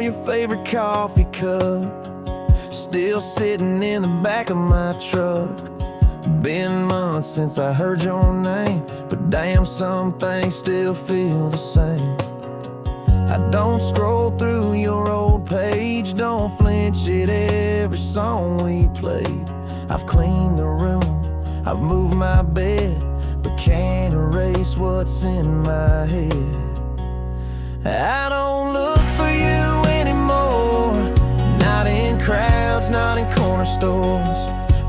your favorite coffee cup, still sitting in the back of my truck. Been months since I heard your name, but damn, some things still feel the same. I don't scroll through your old page, don't flinch at every song we played. I've cleaned the room, I've moved my bed, but can't erase what's in my head. I don't look for you anymore, not in crowds, not in corner stores,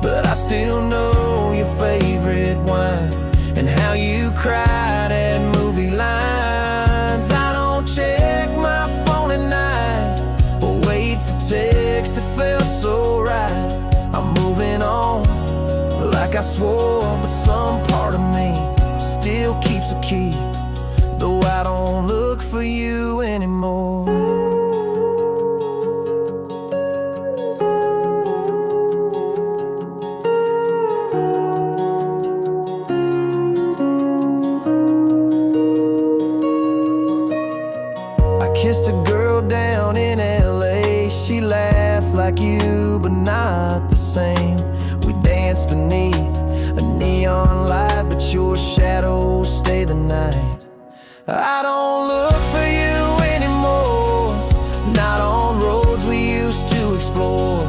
but I still know your favorite wine and how you cried at movie lines. I don't check my phone at night or wait for texts that felt so right. I'm moving on like I swore, but some part of me still keeps a key, though I don't look for you anymore. Kissed a girl down in LA. She laughed like you, but not the same. We danced beneath a neon light, but your shadows stay the night. I don't look for you anymore, not on roads we used to explore,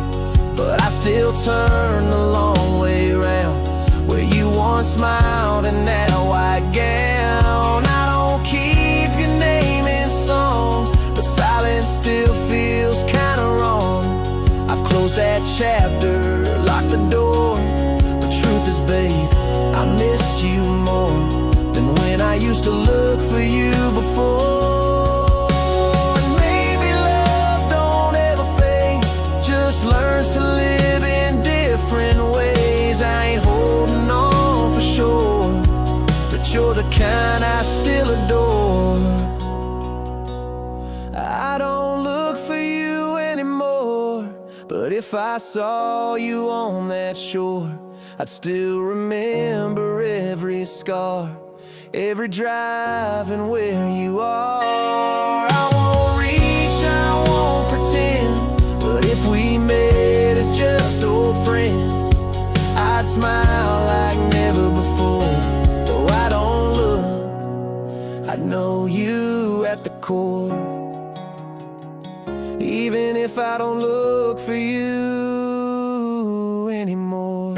but I still turn the long way around where you once smiled in that white gown. I don't keep your name in songs, but silence still feels kinda wrong. I've closed that chapter, locked the door, but truth is, babe, I miss you more than when I used to look for you before. And maybe love don't ever fade, just learns to live in different ways. I ain't holding on for sure, but you're the kind I still adore. I don't look for you anymore, but if I saw you on that shore, I'd still remember every scar, every drive and where you are. I won't reach, I won't pretend, but if we met as just old friends, I'd smile like never before. Though I don't look, I know you at the core, even if I don't look for you anymore.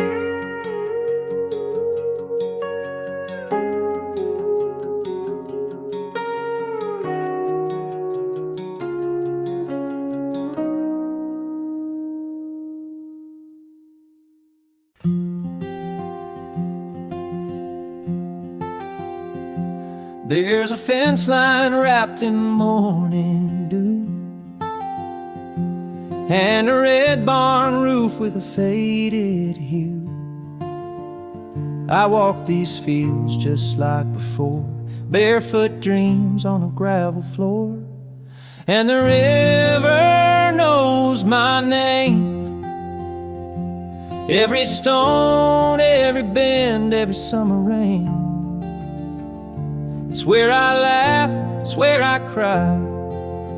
There's a fence line wrapped in morning dew, and a red barn roof with a faded hue. I walk these fields just like before, barefoot dreams on a gravel floor, and the river knows my name. Every stone, every bend, every summer rain. It's where I laugh, it's where I cry,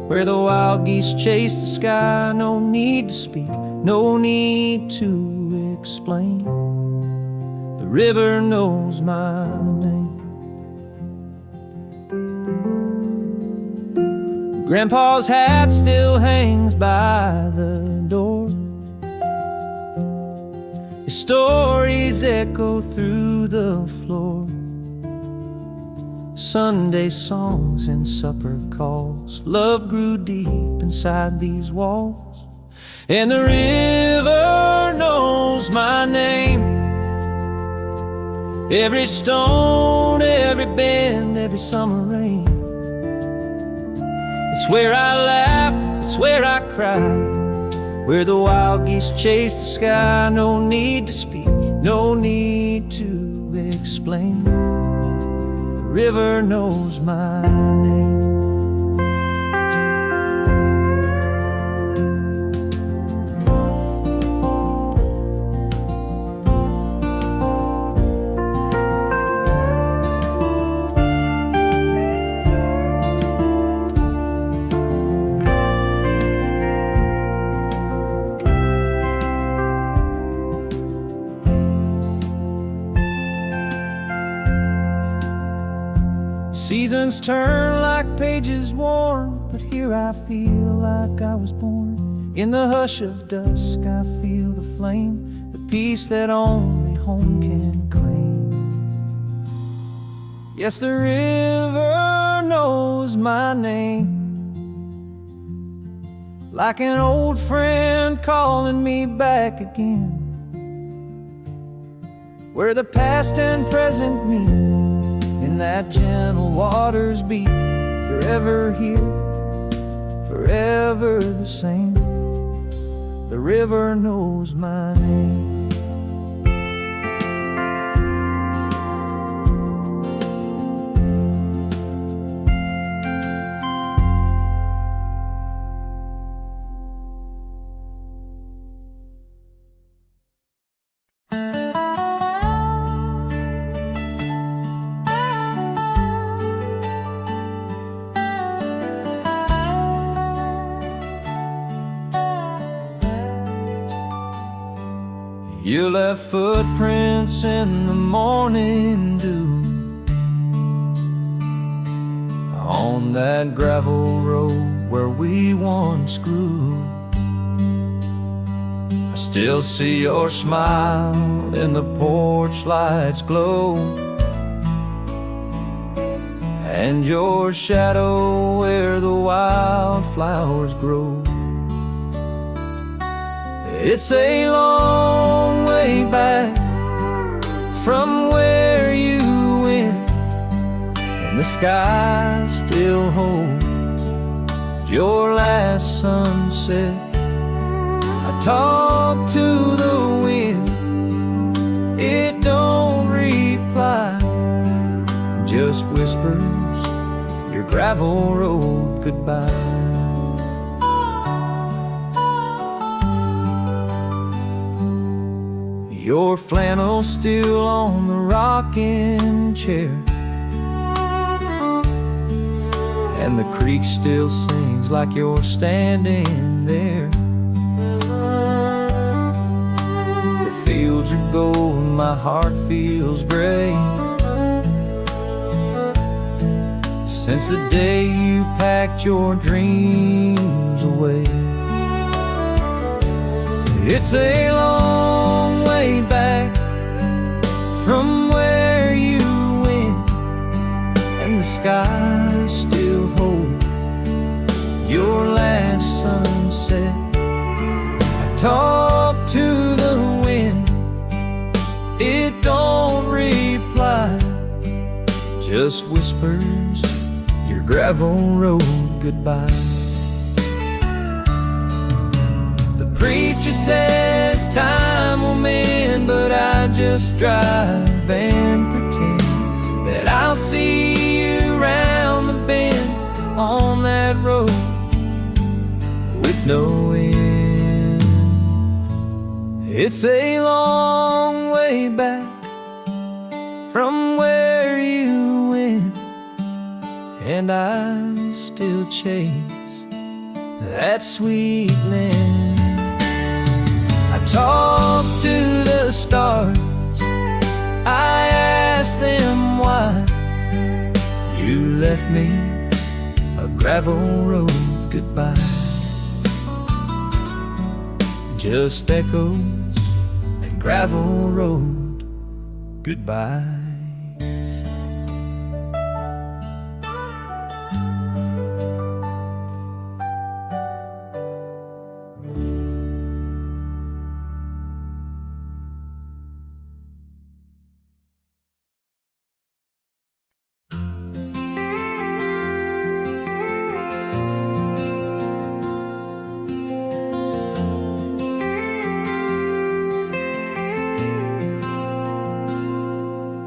where the wild geese chase the sky. No need to speak, no need to explain. The river knows my name. Grandpa's hat still hangs by the door. His stories echo through the floor. Sunday songs and supper calls. Love grew deep inside these walls, and the river knows my name. Every stone, every bend, every summer rain. It's where I laugh, it's where I cry, where the wild geese chase the sky. No need to speak, no need to explain. The river knows my name. Seasons turn like pages worn, but here I feel like I was born. In the hush of dusk I feel the flame, the peace that only home can claim. Yes, the river knows my name, like an old friend calling me back again, where the past and present meet in that gentle water's beat. Forever here, forever the same. The river knows my name. You left footprints in the morning dew on that gravel road where we once grew. I still see your smile in the porch light's glow, and your shadow where the wildflowers grow. It's a long way back from where you went, and the sky still holds your last sunset. I talk to the wind, it don't reply, just whispers your gravel road goodbye. Your flannel still on the rocking chair, and the creek still sings like you're standing there. The fields are gold, my heart feels gray, since the day you packed your dreams away. It's a long way back from where you went, and the sky still holds your last sunset. I talk to the wind, it don't reply, just whispers your gravel road goodbye. Preacher says time will mend, but I just drive and pretend that I'll see you round the bend on that road with no end. It's a long way back from where you went, and I still chase that sweet land. I talk to the stars, I ask them why you left me a gravel road goodbye. Just echoes and gravel road goodbye.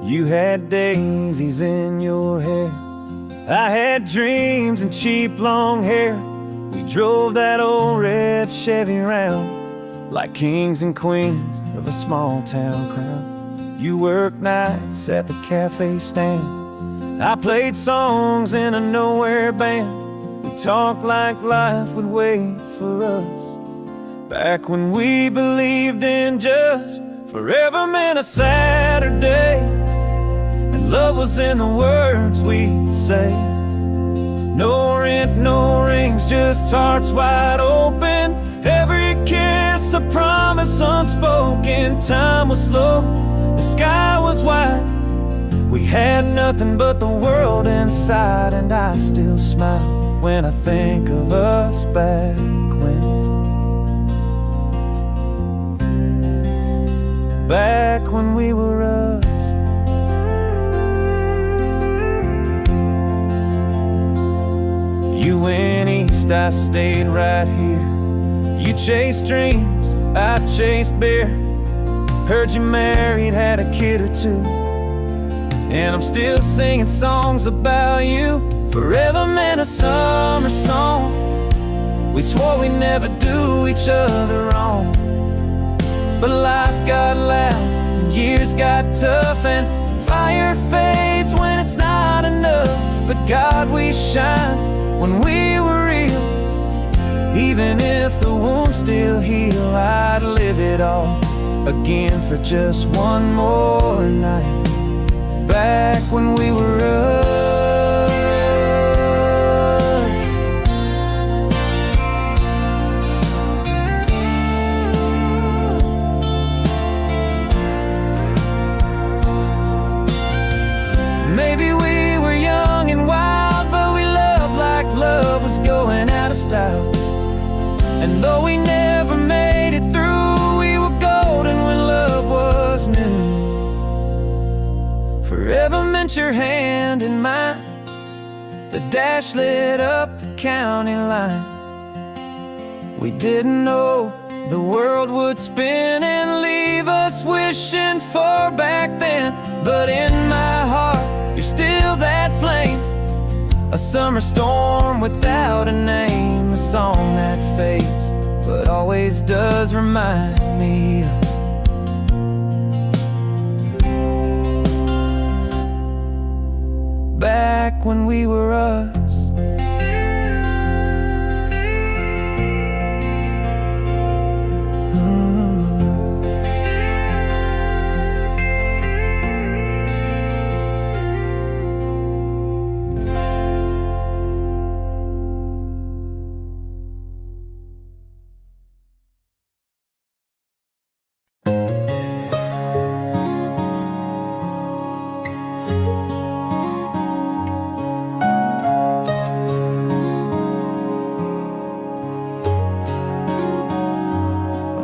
You had daisies in your hair, I had dreams and cheap long hair. We drove that old red Chevy round like kings and queens of a small town crowd. You worked nights at the cafe stand, I played songs in a nowhere band. We talked like life would wait for us, back when we believed in just forever meant a Saturday. Love was in the words we'd say. No rent, no rings, just hearts wide open. Every kiss a promise unspoken. Time was slow, the sky was wide. We had nothing but the world inside, and I still smile when I think of us back when. Back when we were us. You went east, I stayed right here. You chased dreams, I chased beer. Heard you married, had a kid or two. And I'm still singing songs about you. Forever meant a summer song. We swore we'd never do each other wrong. But life got loud, and years got tough, and fire fades when it's not enough. But God, we shine when we were real. Even if the wounds still heal, I'd live it all again for just one more night. Back when we were us. Maybe we were young and wild, but we loved like love was going out of style. And though we never made it through, we were golden when love was new. Forever meant your hand in mine. The dash lit up the county line. We didn't know the world would spin and leave us wishing for back then. But in my heart, you're still that flame. A summer storm without a name. A song that fades, but always does remind me of back when we were us.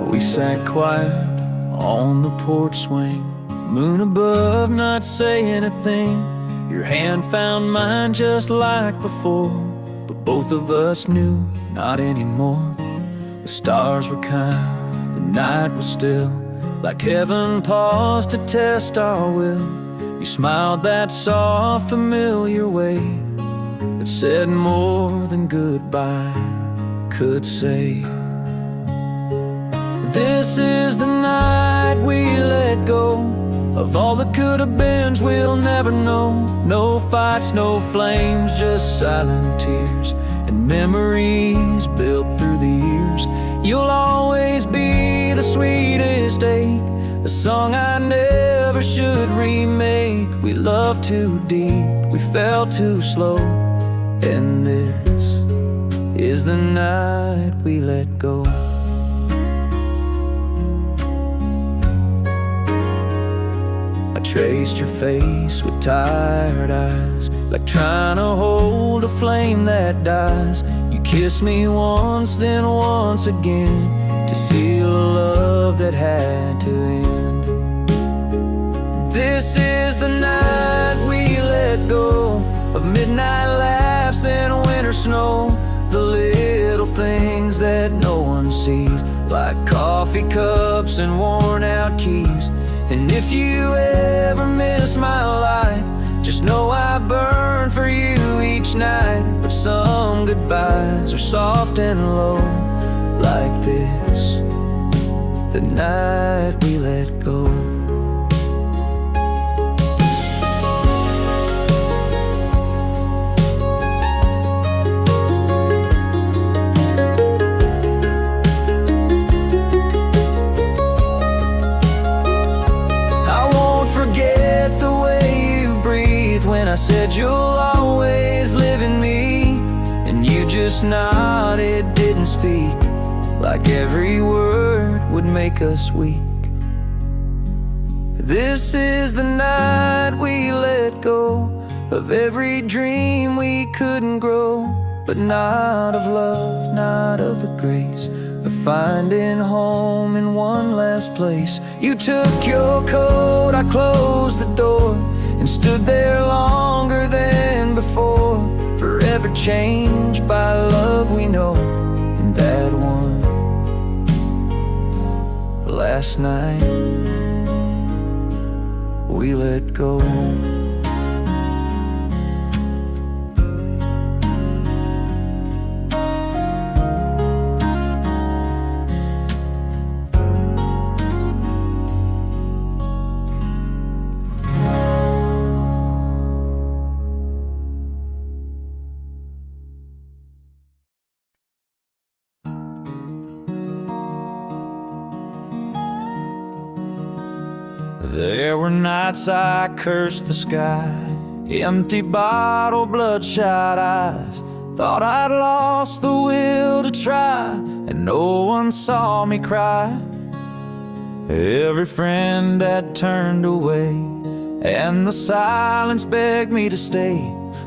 We sat quiet on the porch swing, moon above, not saying a thing. Your hand found mine just like before, but both of us knew not anymore. The stars were kind, the night was still, like heaven paused to test our will. You smiled that soft, familiar way that said more than goodbye could say. This is the night we let go of all the could-have-beens we'll never know. No fights, no flames, just silent tears and memories built through the years. You'll always be the sweetest ache, a song I never should remake. We loved too deep, we fell too slow, and this is the night we let go. Traced your face with tired eyes, like trying to hold a flame that dies. You kissed me once, then once again, to seal a love that had to end. This is the night we let go of midnight laughs and winter snow. The little things that no one sees, like coffee cups and worn out keys. And if you ever miss my light, just know I burn for you each night. But some goodbyes are soft and low, like this, the night we let go. I said you'll always live in me, and you just nodded, didn't speak, like every word would make us weak. This is the night we let go of every dream we couldn't grow, but not of love, not of the grace of finding home in one last place. You took your coat, I closed the door, and stood there longer than before, forever changed by love we know. And that one last night we let go. There were nights I cursed the sky, empty bottle, bloodshot eyes. Thought I'd lost the will to try, and no one saw me cry. Every friend had turned away, and the silence begged me to stay.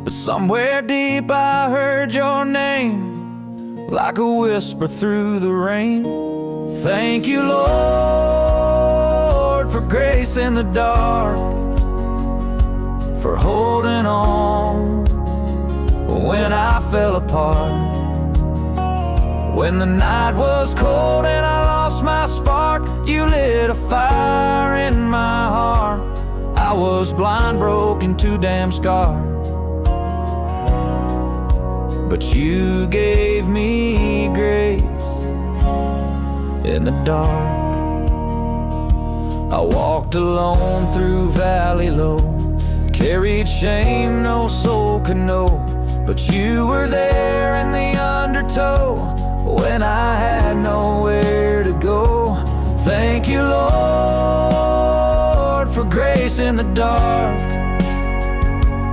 But somewhere deep I heard your name, like a whisper through the rain. Thank you, Lord, for grace in the dark, for holding on when I fell apart. When the night was cold and I lost my spark, you lit a fire in my heart. I was blind, broken, too damn scarred, but you gave me grace in the dark. I walked alone through valley low, carried shame no soul could know, but you were there in the undertow when I had nowhere to go. Thank you, Lord, for grace in the dark,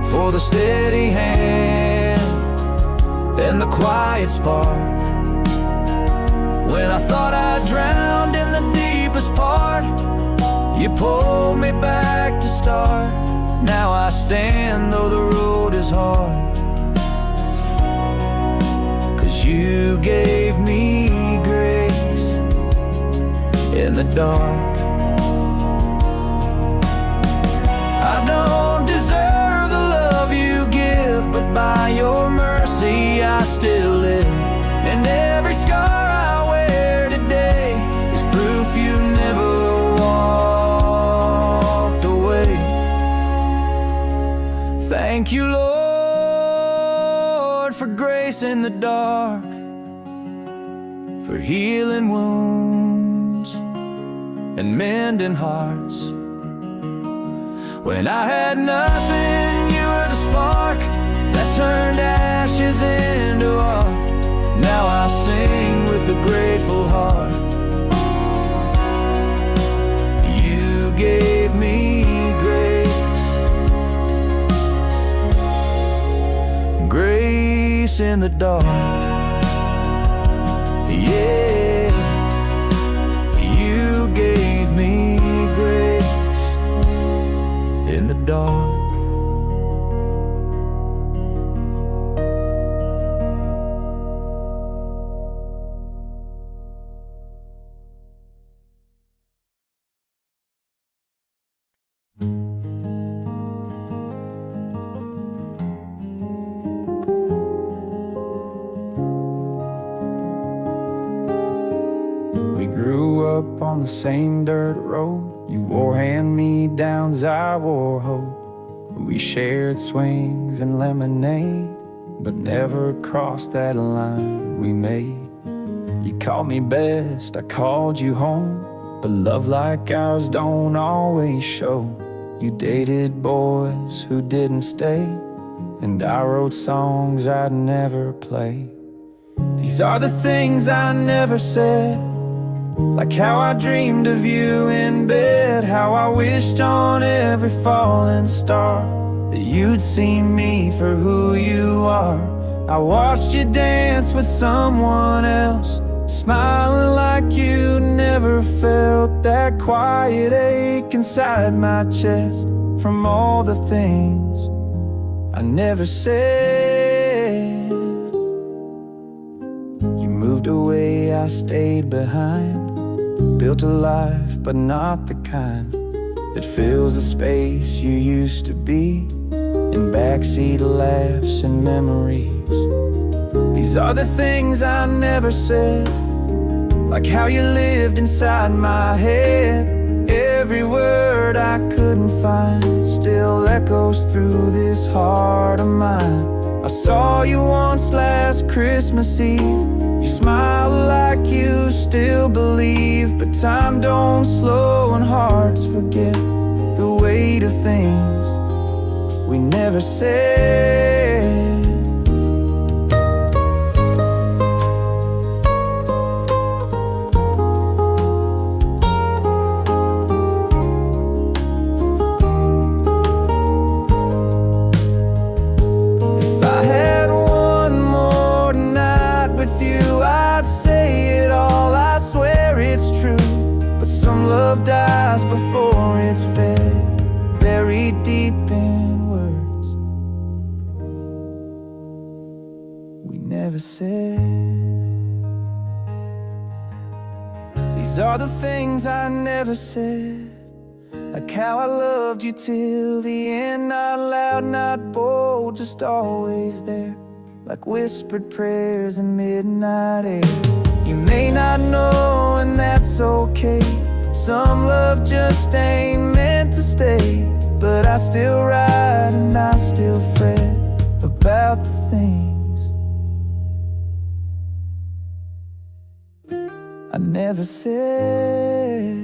for the steady hand and the quiet spark. When I thought I drowned in the deepest part, you pulled me back to start. Now I stand though the road is hard, 'cause you gave me grace in the dark. I don't deserve the love you give, but by your mercy I still live. And every scar I wear today is proof you never walked away. Thank you, Lord, for grace in the dark, for healing wounds and mending hearts. When I had nothing, you were the spark that turned ashes into art. Now I sing with a grateful heart. You gave me grace, grace in the dark. Yeah, you gave me grace in the dark. We grew up on the same dirt road. You wore hand-me-downs, I wore hope. We shared swings and lemonade, but never crossed that line we made. You called me best, I called you home, but love like ours don't always show. You dated boys who didn't stay, and I wrote songs I'd never play. These are the things I never said, like how I dreamed of you in bed, how I wished on every falling star that you'd see me for who you are. I watched you dance with someone else, smiling like you never felt that quiet ache inside my chest from all the things I never said. You moved away, I stayed behind, built a life, but not the kind that fills the space you used to be, in backseat laughs and memories. These are the things I never said, like how you lived inside my head. Every word I couldn't find still echoes through this heart of mine. I saw you once last Christmas Eve. You smile like you still believe, but time don't slow and hearts forget the weight of things we never said. If I had one more night with you, I'd say it all, I swear it's true. But some love dies before it's fed, buried deep in words we never said. These are the things I never said, like how I loved you till the end. Not loud, not bold, just always there, like whispered prayers in midnight air. You may not know, and that's okay. Some love just ain't meant to stay, but I still ride and I still fret about the things I never said.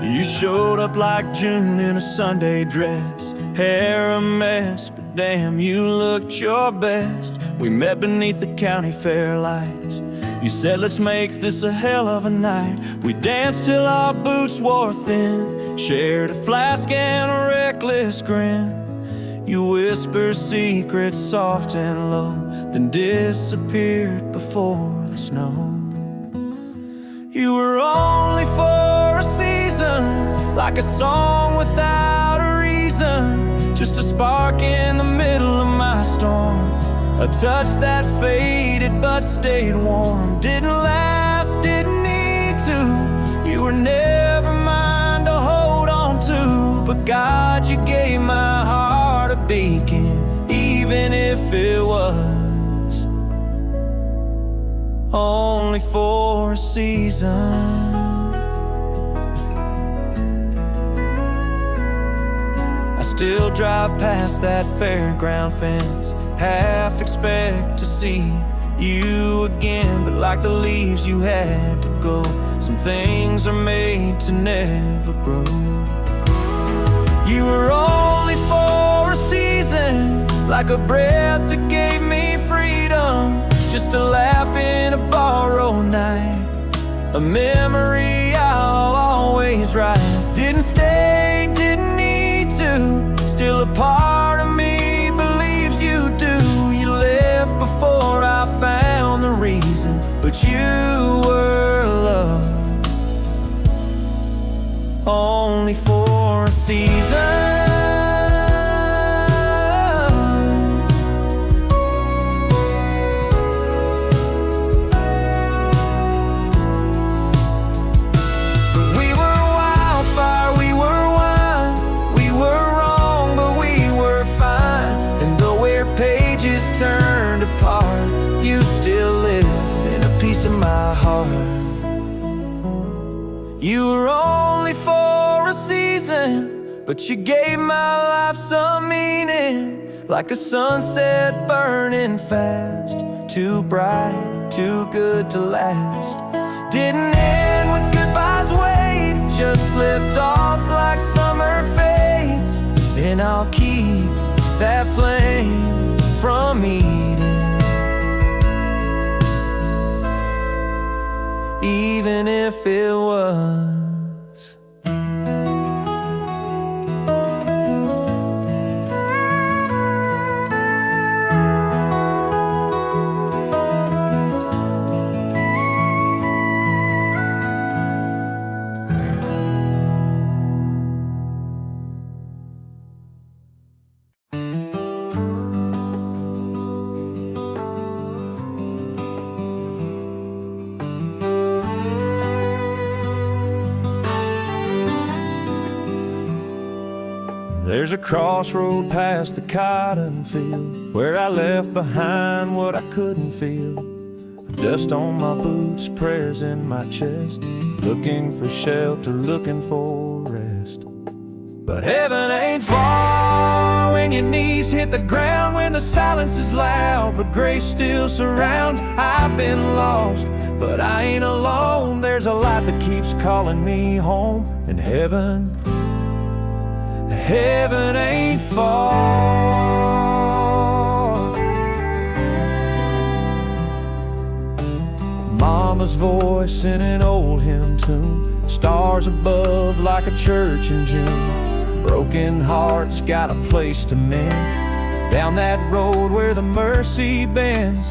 You showed up like June in a Sunday dress, hair a mess, but damn, you looked your best. We met beneath the county fair lights. You said, let's make this a hell of a night. We danced till our boots wore thin, shared a flask and a reckless grin. You whispered secrets soft and low, then disappeared before the snow. You were only for a season, like a song without a reason, just a spark in the middle of my storm, a touch that faded but stayed warm. Didn't last, didn't need to. You were never mine to hold on to, but God, you gave my heart a beacon, even if it was only for a season. Still drive past that fairground fence, half expect to see you again, but like the leaves you had to go. Some things are made to never grow. You were only for a season, like a breath that gave me freedom, just a laugh in a borrowed night, a memory I'll always write. Didn't stay, didn't need to. Still a part of me believes you do. You left before I found the reason, but you were loved only for a season. Turned apart, you still live in a piece of my heart. You were only for a season, but you gave my life some meaning, like a sunset burning fast. Too bright, too good to last. Didn't end with goodbyes, wait, just slipped off like summer fades. And I'll keep that flame from eating, even if it was. There's a crossroad past the cotton field where I left behind what I couldn't feel. Dust on my boots, prayers in my chest, looking for shelter, looking for rest. But heaven ain't far when your knees hit the ground, when the silence is loud, but grace still surrounds. I've been lost, but I ain't alone. There's a light that keeps calling me home, and heaven ain't far. Mama's voice in an old hymn tune, stars above like a church in June. Broken hearts got a place to mend, down that road where the mercy bends.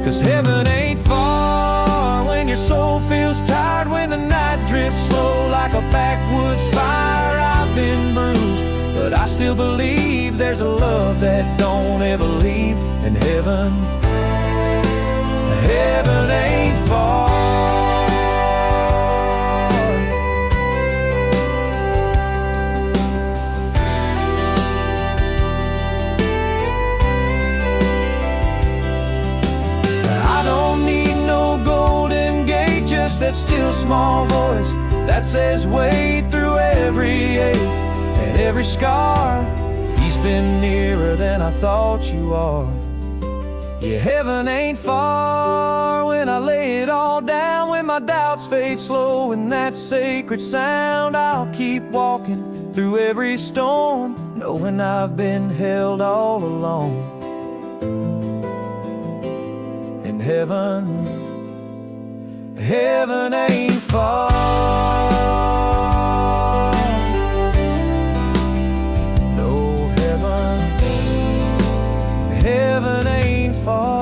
'Cause heaven ain't far when your soul feels tired, when the night drips slow like a backwoods fire. I've been bruised, but I still believe there's a love that don't ever leave. And heaven ain't far. I don't need no golden gate, just that still small voice that says wait through every ache and every scar. He's been nearer than I thought you are. Yeah, heaven ain't far when I lay it all down, when my doubts fade slow in that sacred sound. I'll keep walking through every storm, knowing I've been held all along. And heaven ain't far. No, heaven ain't far.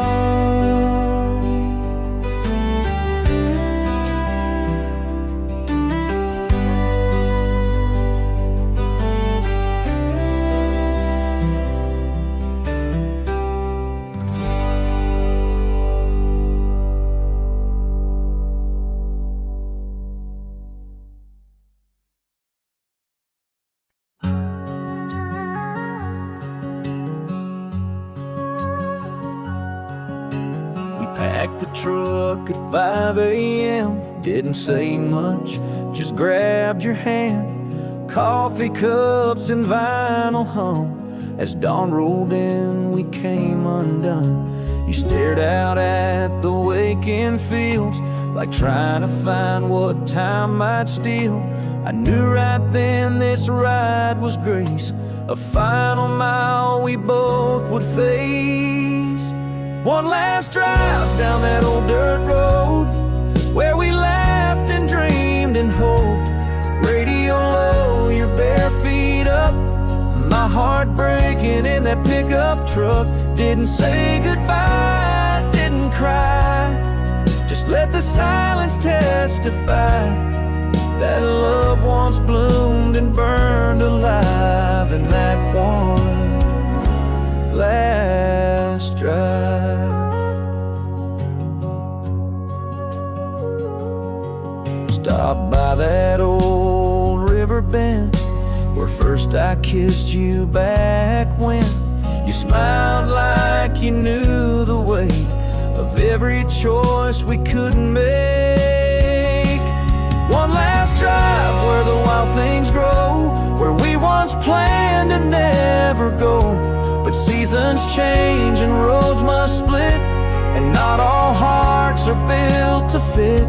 Packed the truck at 5 a.m. Didn't say much, just grabbed your hand. Coffee cups and vinyl hum. As dawn rolled in, we came undone. You stared out at the waking fields, like trying to find what time might steal. I knew right then this ride was grace, a final mile we both would face. One last drive down that old dirt road, where we laughed and dreamed and hoped. Radio low, your bare feet up, my heart breaking in that pickup truck. Didn't say goodbye, didn't cry, just let the silence testify that love once bloomed and burned alive in that one last drive. Stopped by that old river bend where first I kissed you back when. You smiled like you knew the weight of every choice we couldn't make. One last drive where the wild things grow, where we planned to never go. But seasons change and roads must split, and not all hearts are built to fit.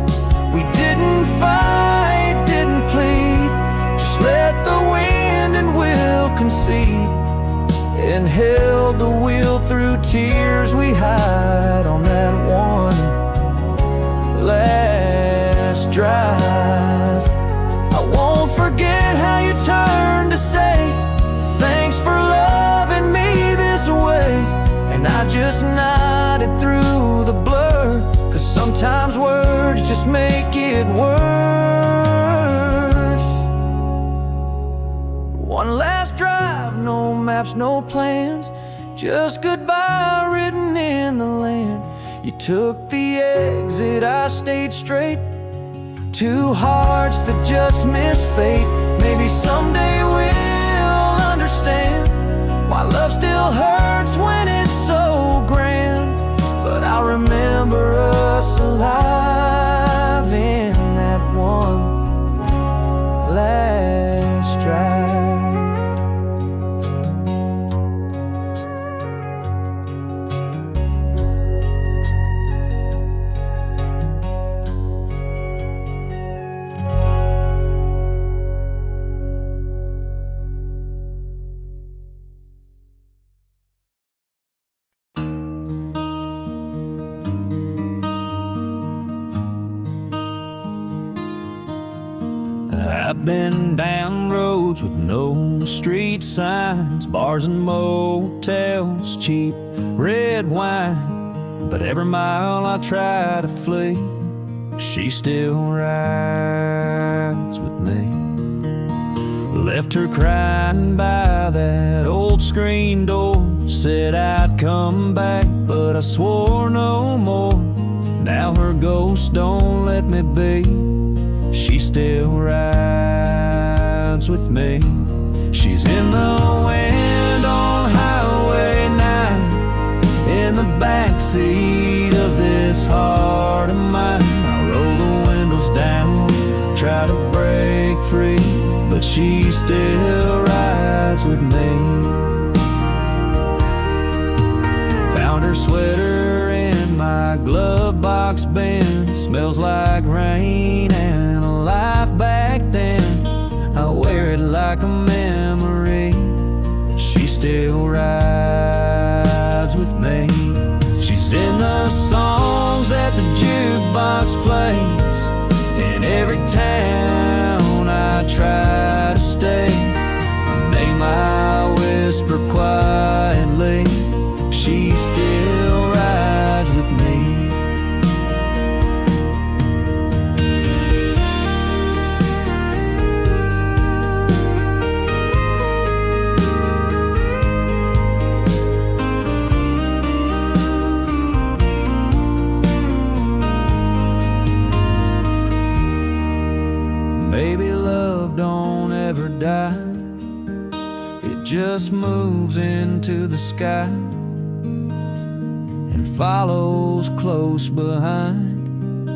We didn't fight, didn't plead, just let the wind and will concede, and held the wheel through tears we hide on that one last drive. I won't forget how you turned to say, thanks for loving me this way. And I just nodded through the blur, 'cause sometimes words just make it worse. One last drive, no maps, no plans, just goodbye written in the land. You took the exit, I stayed straight. Two hearts that just missed fate. Maybe someday we'll understand why love still hurts when it's so grand. But I remember us alive in that one last drive. I've been down roads with no street signs, bars and motels, cheap red wine. But every mile I try to flee, she still rides with me. Left her crying by that old screen door, said I'd come back, but I swore no more. Now her ghost don't let me be, she still rides with me. She's in the wind on Highway 9, in the backseat of this heart of mine. I roll the windows down, try to break free, but she still rides with me. Found her sweater in my glove box bin, smells like rain and life back then. I wear it like a memory, she still rides with me. She's in the songs that the jukebox plays, in every town I try to stay. A name I whisper quietly, she still rides with me. Baby, love don't ever die, it just moves into the sky and follows close behind,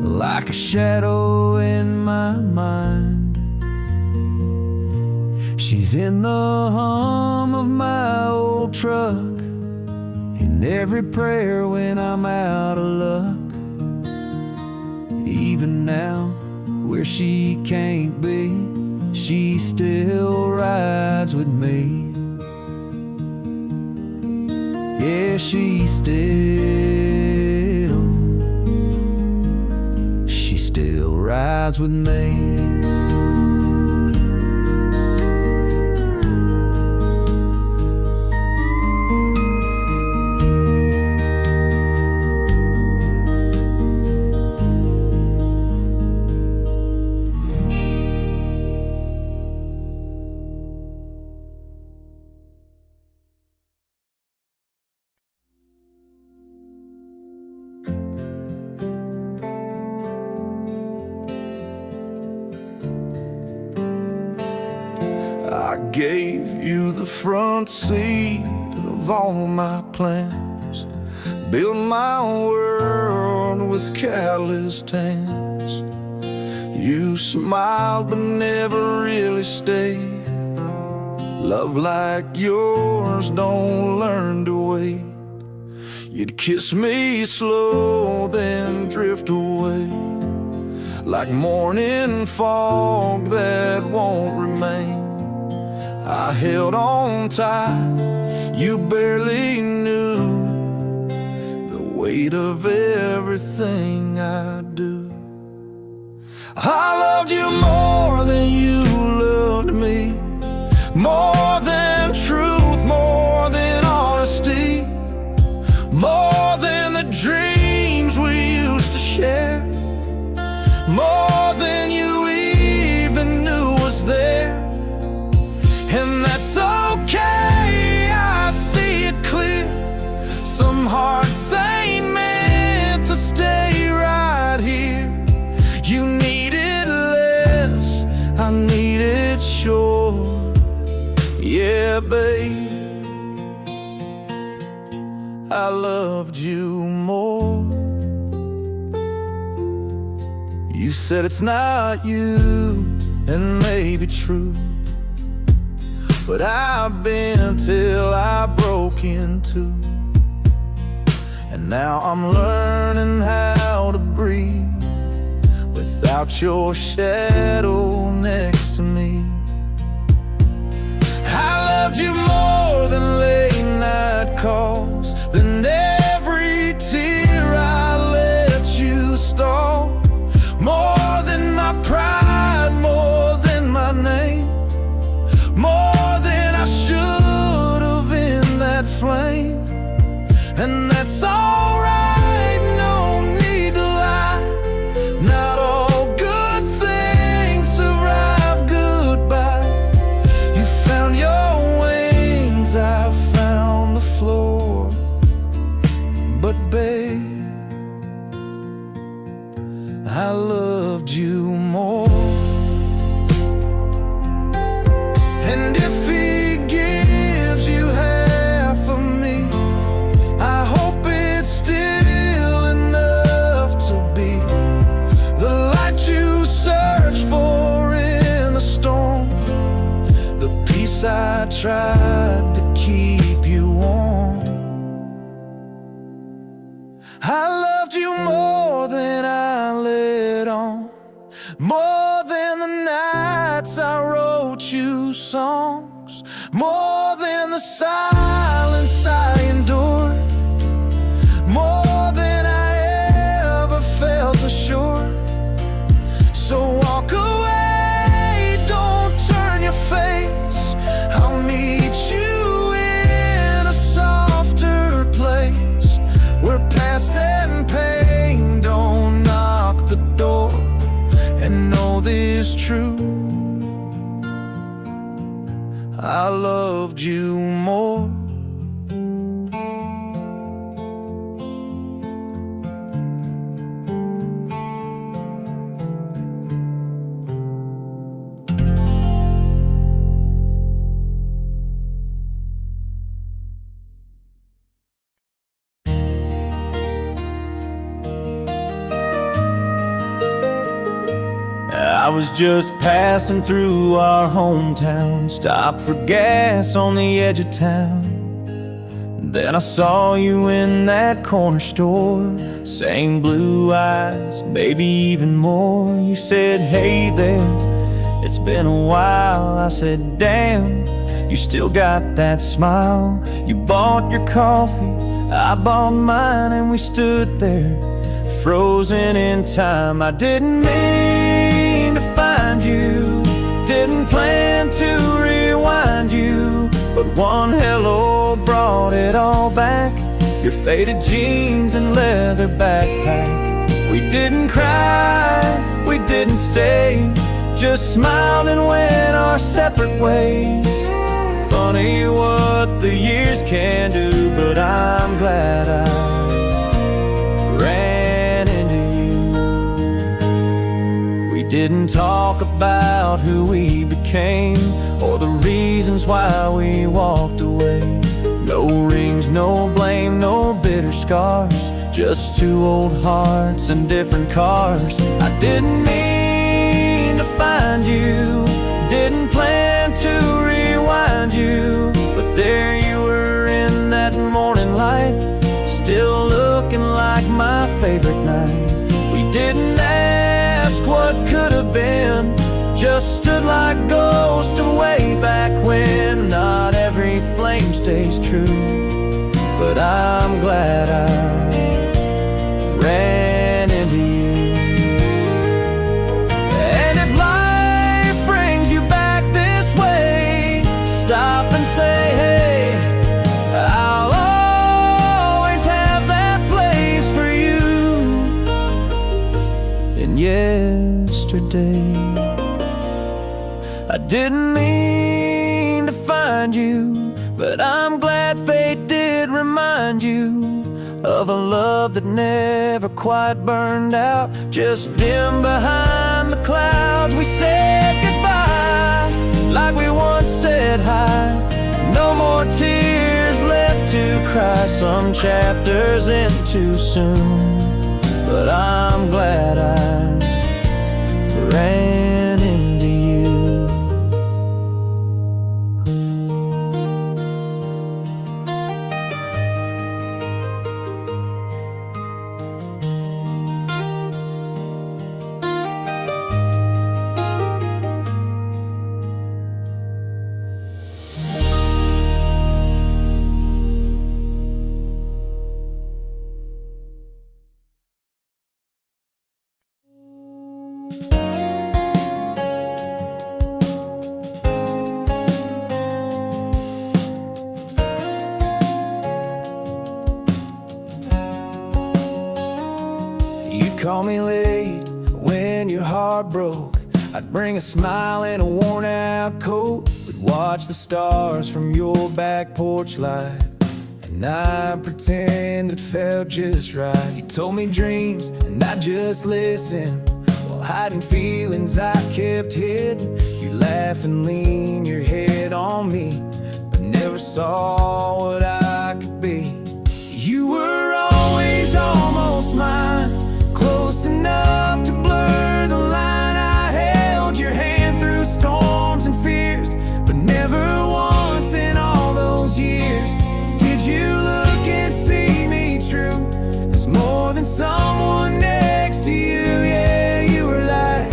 like a shadow in my mind. She's in the hum of my old truck, in every prayer when I'm out of luck. Even now, where she can't be, she still rides with me. Yeah, she still rides with me. I gave you the front seat of all my plans, built my world with calloused hands. You smiled but never really stayed, Love like yours don't learn to wait. You'd kiss me slow, then drift away, like morning fog that won't remain. I held on tight, you barely knew the weight of everything I do. I loved you more than you loved me, more than truth, more than honesty, more than the dreams we used to share, more than you even knew was there. And that's okay, I see it clear. Some hearts ain't meant to stay right here. You needed less, I needed sure. Yeah, babe, I loved you more. You said it's not you, and maybe true, but I've been till I broke in two. And now I'm learning how to breathe without your shadow next to me. I loved you more than late night calls, than every tear I let you stall, more than my pride, more than my name, more than I should have in that flame. And that's alright, no need to lie. Not all good things survive goodbye. You found your wings, I found the floor. But babe, I loved you more. And if he gives you half of me, I hope it's still enough to be the light you search for in the storm, the peace I tried to keep you warm. I loved you more than I let on, more than the nights I wrote you songs, more than the silence I endured, more than I ever felt assured. So walk away, don't turn your face. I'll meet you in a softer place, where past and pain don't knock the door. And know this truth, I loved you more. I was just passing through our hometown, stopped for gas on the edge of town. Then I saw you in that corner store, same blue eyes, maybe even more. You said, hey there, it's been a while. I said, damn, you still got that smile. You bought your coffee, I bought mine, and we stood there, frozen in time. I didn't mean to find you, didn't plan to rewind you, but one hello brought it all back. Your faded jeans and leather backpack. We didn't cry, we didn't stay, just smiled and went our separate ways. Funny what the years can do, but I'm glad I ran into you. We didn't talk about who we became, or the reasons why we walked away. No rings, no blame, no bitter scars, just two old hearts and different cars. I didn't mean to find you, didn't plan to rewind just stood like ghosts of way back when. Not every flame stays true, but I'm glad I ran into you. And if life brings you back this way, stop and say, hey, I'll always have that place for you. And yesterday, I didn't mean to find you, but I'm glad fate did remind you of a love that never quite burned out. Just dim behind the clouds, we said goodbye, like we once said hi. No more tears left to cry. Some chapters end too soon, but I'm glad I ran into you. Call me late when your heart broke. I'd bring a smile and a worn out coat. We'd watch the stars from your back porch light, and I'd pretend it felt just right. You told me dreams and I just listened, while hiding feelings I kept hidden. You laugh and lean your head on me, but never saw what I could be. You were always almost mine, close enough to blur the line. I held your hand through storms and fears, but never once in all those years did you look and see me true as more than someone next to you. Yeah, you were like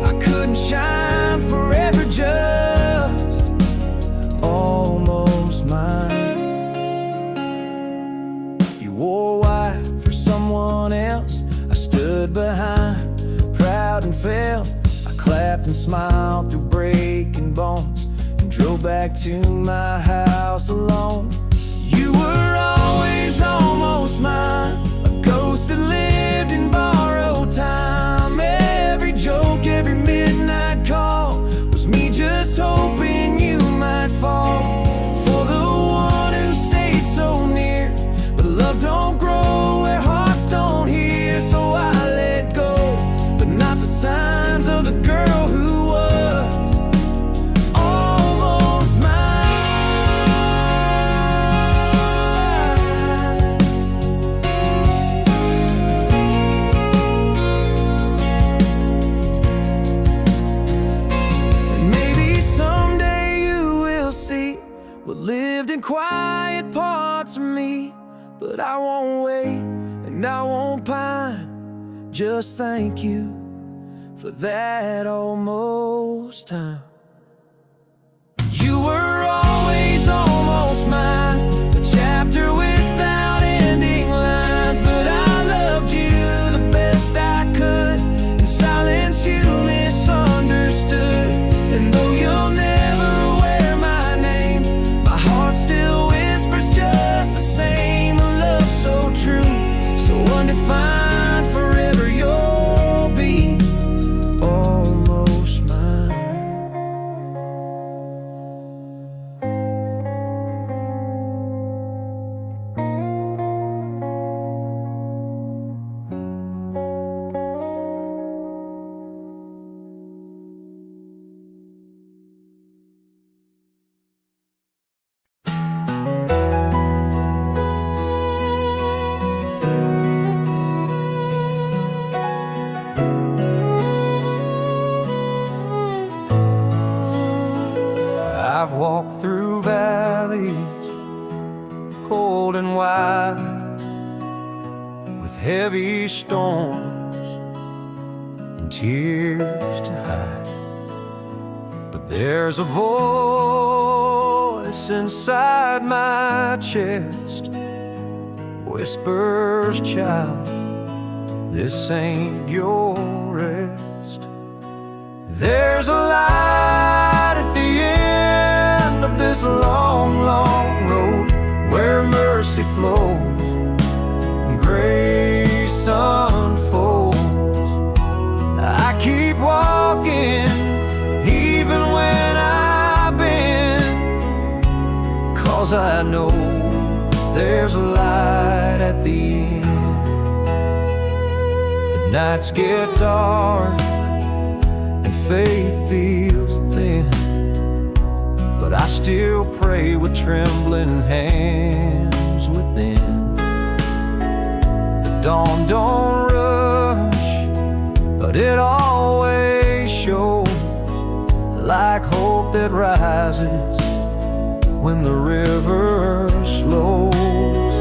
I couldn't shine forever, just almost mine. You wore white for someone else, I stood behind, proud and felt. I clapped and smiled through breaking bones, and drove back to my house alone. You were always almost mine, a ghost that lived in borrowed time. Every joke, every midnight call was me just hoping you might fall for the one who stayed so near. But love don't grow where hearts don't hear, so I let go, but not the signs of the girl who was almost mine. And maybe someday you will see what lived in quiet parts of me, but I won't wait and I won't pine. Just thank you for that almost time. You were always almost mine, a chapter without ending lines. But I loved you the best I could, in silence you misunderstood. And though you'll never wear my name, my heart still whispers just the same. A love so true, so undefined, forever you'll be almost mine. I've walked through valleys, cold and wide, with heavy storms and tears to hide. There's a voice inside my chest, whispers, child, this ain't your rest. There's a light at the end of this long, long road, where mercy flows and grace unfolds. I keep walking even when I've been, 'cause I know there's a light at the end. The nights get dark and faith feels thin, but I still pray with trembling hands within. The dawn don't rush, but it always shows like hope that rises when the river slows.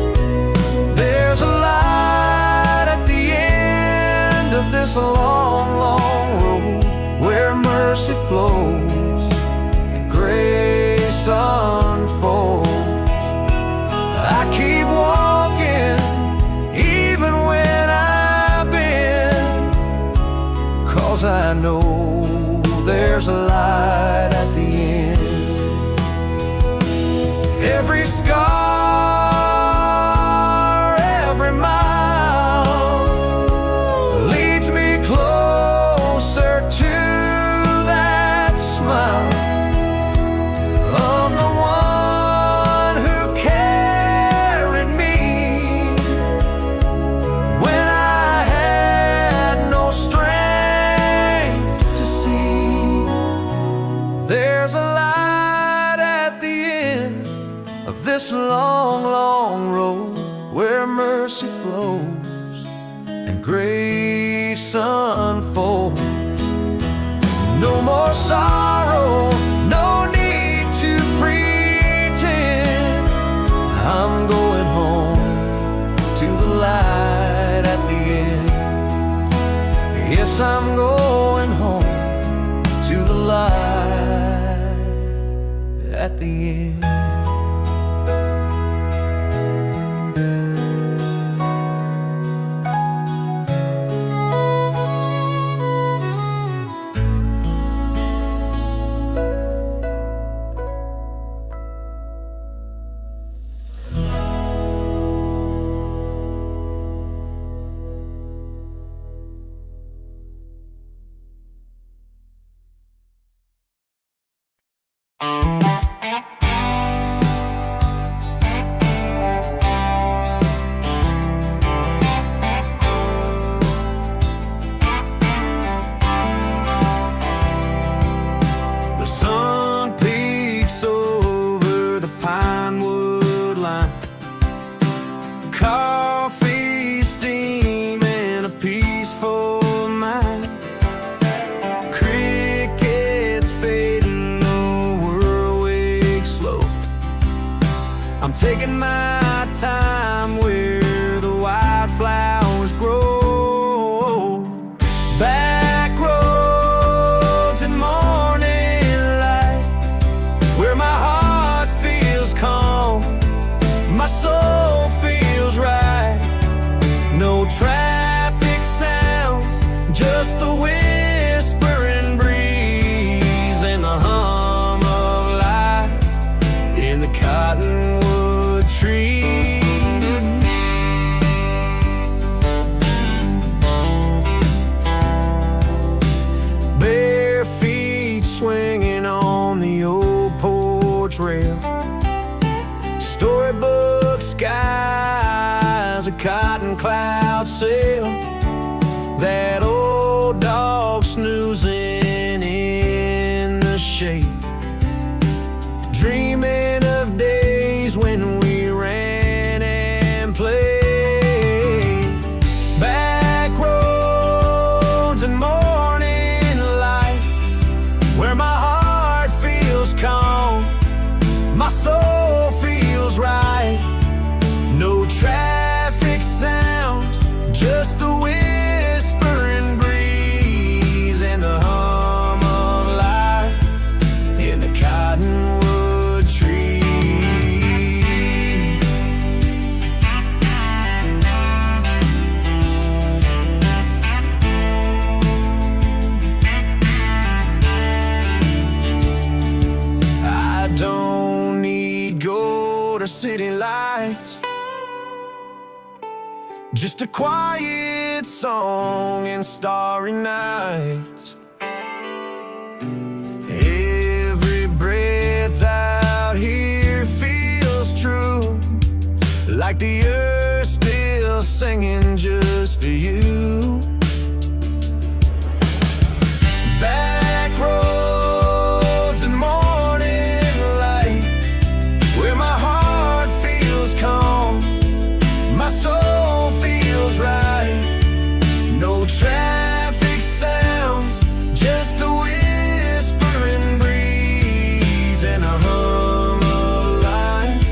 There's a light at the end of this long, long road, where mercy flows and grace unfolds. I keep walking even when I've been, 'cause I know there's a light at the end. Every scar, every mile leads me closer to that smile of the one who carried me when I had no strength to see. There's a light at the end of this long, long road, where mercy flows and grace unfolds. No more sorrow, no need to pretend. I'm going home to the light at the end. Yes, I'm going home to the light at the end. Coffee, steam, and a peaceful mind. Crickets fading, the world wakes slow. I'm taking my time where the wildflowers grow. Back roads and morning light, where my heart feels calm, my soul feels right. No traffic sounds, just the whispering breeze and the hum of life in the cottonwood trees. Bare feet swinging on the old porch rail. Storybook skies, a cotton cloud sail. That old dog snoozing in the shade, dreaming of days when we ran and played. Back roads and morning light, where my heart feels calm, my soul feels right. No traffic sounds, just the whispering breeze and the hum of life city lights. Just a quiet song in starry nights. Every breath out here feels true, like the earth still singing just for you. Back roads and morning light, where my heart feels calm, my soul feels right. No traffic sounds, just the whispering breeze and a hum of life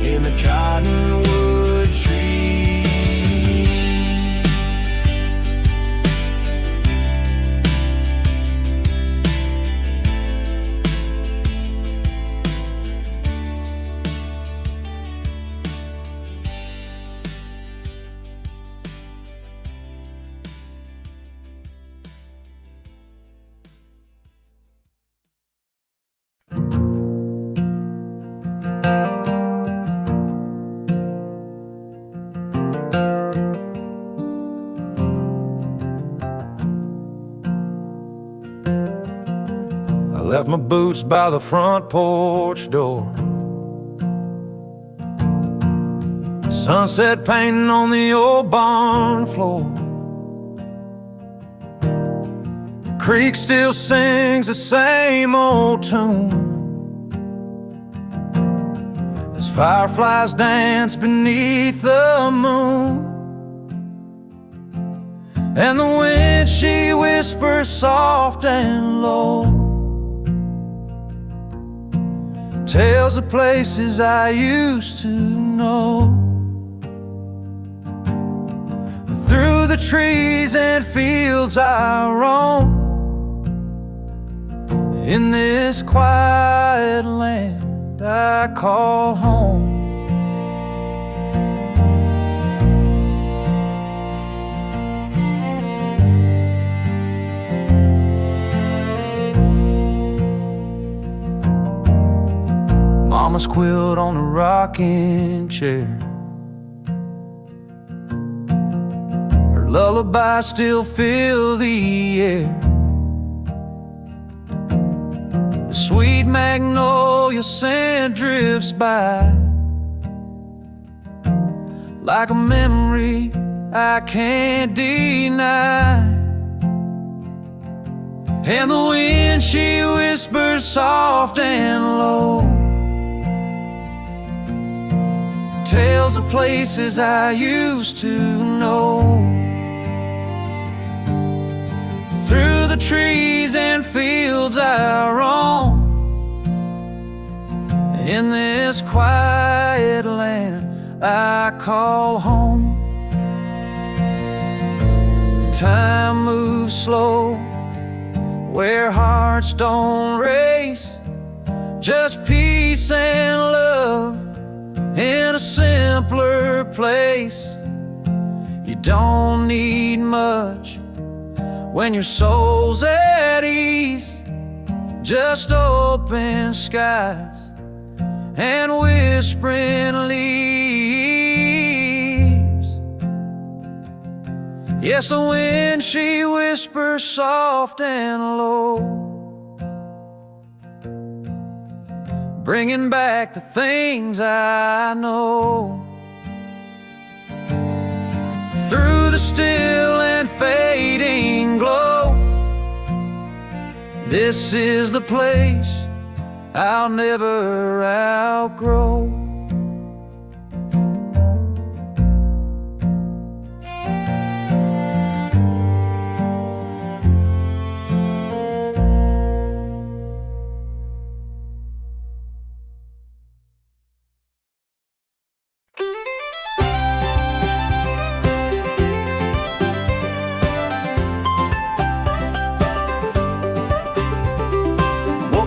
in the cottonwood tree. I left my boots by the front porch door. Sunset painting on the old barn floor. The creek still sings the same old tune. As fireflies dance beneath the moon, and the wind she whispers soft and low, tells the places I used to know. Through the trees and fields I roam, in this quiet land I call home. Mama's quilt on a rocking chair, her lullaby still fill the air. The sweet magnolia scent drifts by, like a memory I can't deny. And the wind she whispers soft and low, tells of places I used to know. Through the trees and fields I roam, in this quiet land I call home. Time moves slow where hearts don't race, just peace and love in a simpler place. You don't need much when your soul's at ease, just open skies and whispering leaves. Yes, the wind she whispers soft and low, bringing back the things I know. Through the still and fading glow, this is the place I'll never outgrow.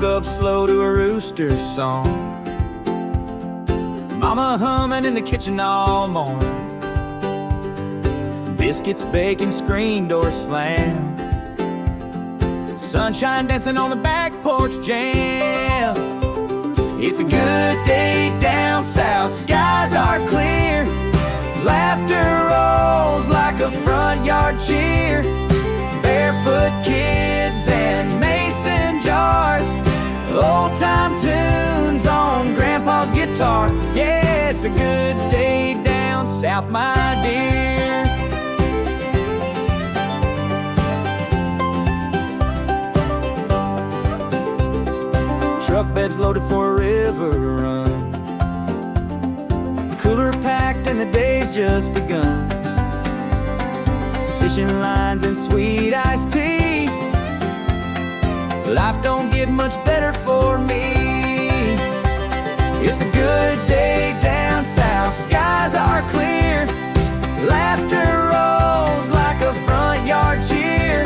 Up slow to a rooster's song, Mama humming in the kitchen all morning, biscuits baking, screen door slam, sunshine dancing on the back porch jam. It's a good day down down south, skies are clear. Laughter rolls like a front yard cheer. Barefoot kids and mason jars, old time tunes on Grandpa's guitar. Yeah, it's a good day down south, my dear. Truck beds loaded for a river run, cooler packed and the day's just begun. Fishing lines and sweet iced tea, life don't get much better for me. It's a good day down south, skies are clear. Laughter rolls like a front yard cheer.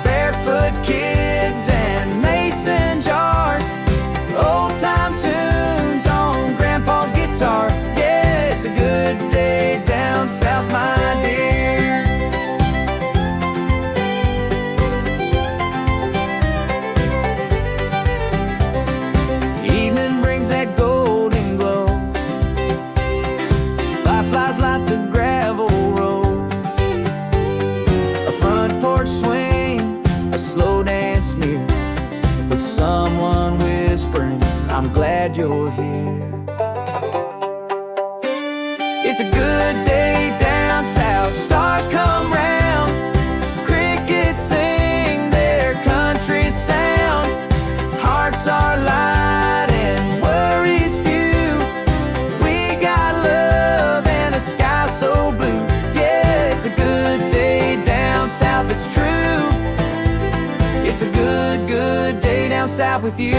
Barefoot kids and mason jars, old time tunes on Grandpa's guitar. Yeah, it's a good day down south, my dear. Evening brings that golden glow, fireflies light the gravel road. A front porch swing, a slow dance near, with someone whispering, I'm glad you're here. It's a good day down south, stars come round, crickets sing their country sound. Hearts are light and worries few. We got love and a sky so blue. Yeah, it's a good day down south, it's true. It's a good, good day down south with you.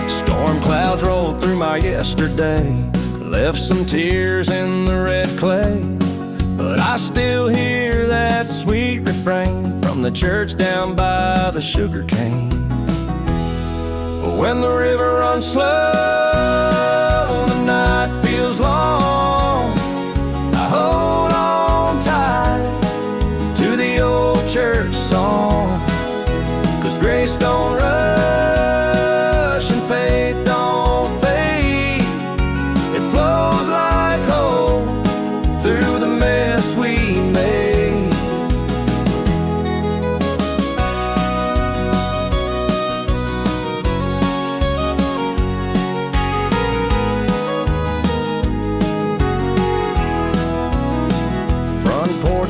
Storm clouds rolled through my yesterday, left some tears in the red clay. But I still hear that sweet refrain from the church down by the sugar cane. When the river runs slow, the night feels long, I hold on tight to the old church song. 'Cause grace don't rush and faith don't fade. It flows like hope through the mess we made.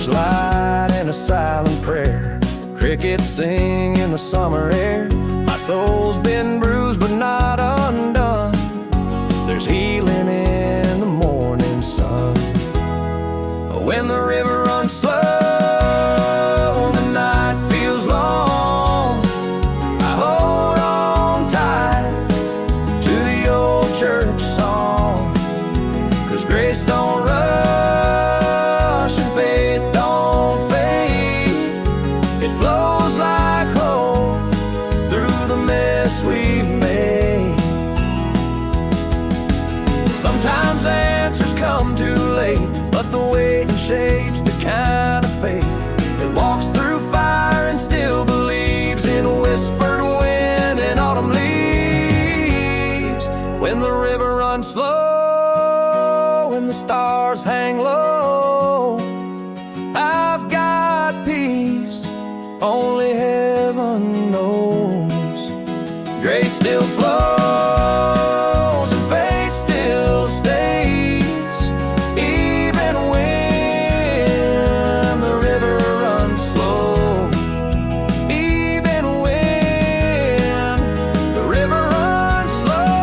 Light and a silent prayer, crickets sing in the summer air. My soul's been bruised but not undone. There's healing in the morning sun. When the river runs slow, the night feels long, I hold on tight to the old church song. 'Cause grace don't rush and faith don't fade. It flows like hope through the mess we've made. Sometimes answers come too late, but the waiting shapes the kind of faith that walks through fire and still believes in whispered wind and autumn leaves. When the river runs slow and the stars hang low, I've got peace only heaven knows. Grace still flows and faith still stays, even when the river runs slow. Even when the river runs slow.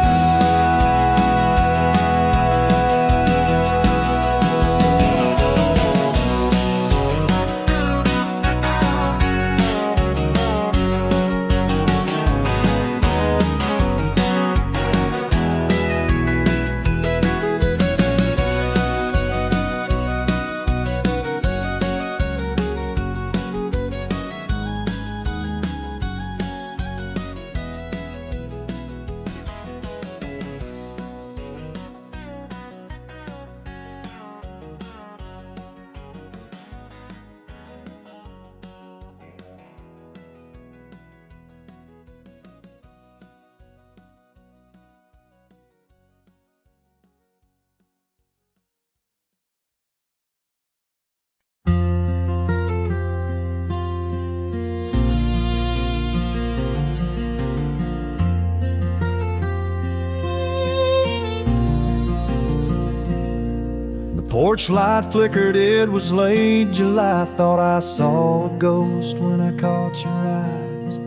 porch light flickered, it was late July. Thought I saw a ghost when I caught your eyes.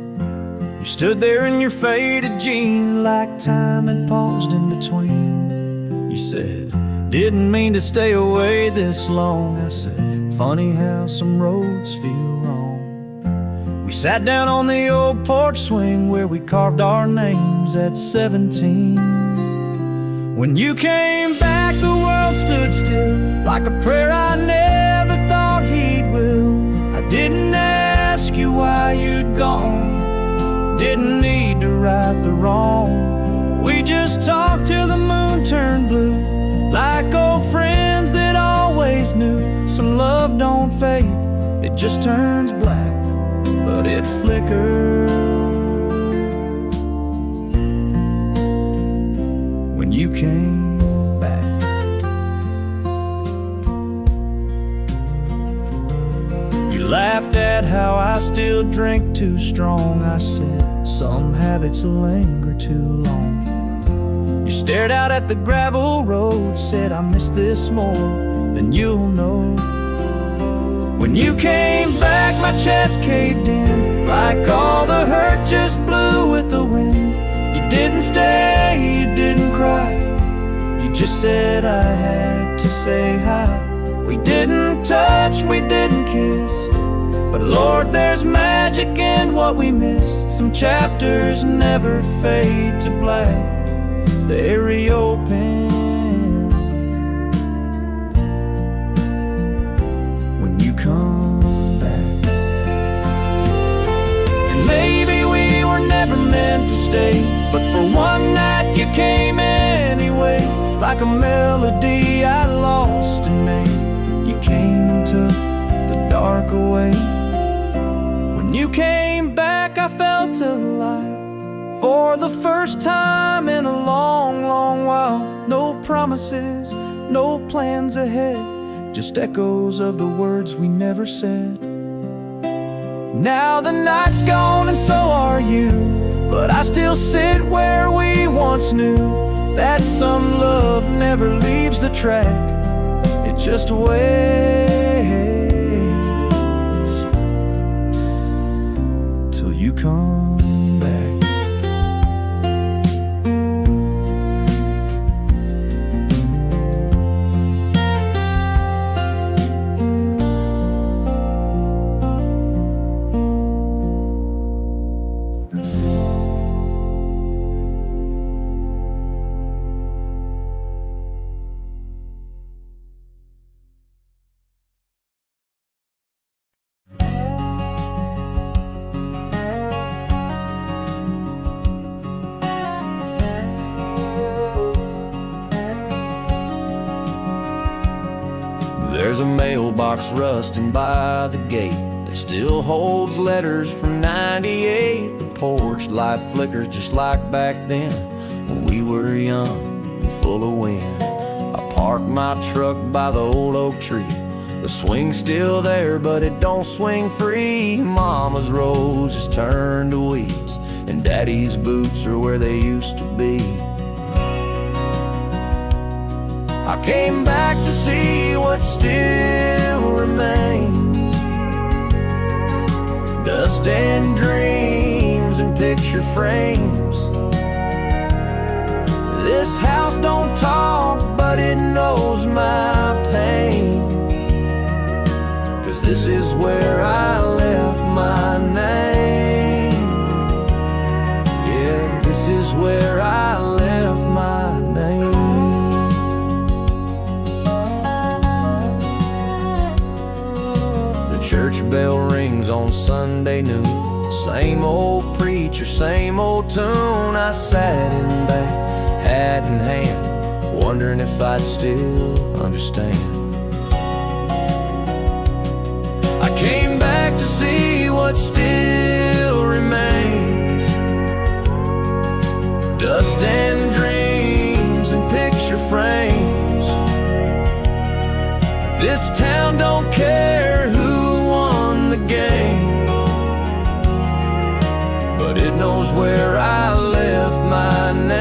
You stood there in your faded jeans like time had paused in between. You said, didn't mean to stay away this long. I said, funny how some roads feel wrong. We sat down on the old porch swing where we carved our names at 17. When you came back, the world stood still, like a prayer I never thought he'd will. I didn't ask you why you'd gone, didn't need to right the wrong. We just talked till the moon turned blue, like old friends that always knew. Some love don't fade, it just turns black, but it flickers when you came back. You laughed at how I still drink too strong. I said, some habits linger too long. You stared out at the gravel road, said, I miss this more than you'll know. When you came back, my chest caved in, like all the hurt just blew with the wind. You didn't stay, you didn't cry, you just said I had to say hi. We didn't touch, we didn't kiss, but Lord, there's magic in what we missed. Some chapters never fade to black, they reopen when you come back. And maybe we were never meant to stay, but for one night you came anyway, like a melody I lost in May. You came and took the dark away. When you came back, I felt alive for the first time in a long, long while. No promises, no plans ahead, just echoes of the words we never said. Now the night's gone and so are you, but I still sit where we once knew that some love never leaves the track, it just waits till you come back. There's a mailbox rusting by the gate that still holds letters from '98. The porch light flickers just like back then when we were young and full of wind. I parked my truck by the old oak tree. The swing's still there, but it don't swing free. Mama's roses turned to weeds, and Daddy's boots are where they used to be. I came back to see what still remains, dust and dreams and picture frames. This house don't talk, but it knows my pain, 'cause this is where I left my name. Yeah, this is where I left my name. Church bell rings on Sunday noon, same old preacher, same old tune. I sat in back, hat in hand, wondering if I'd still understand. I came back to see what still remains, dust and dreams and picture frames. This town don't care who won the game, but it knows where I left my name.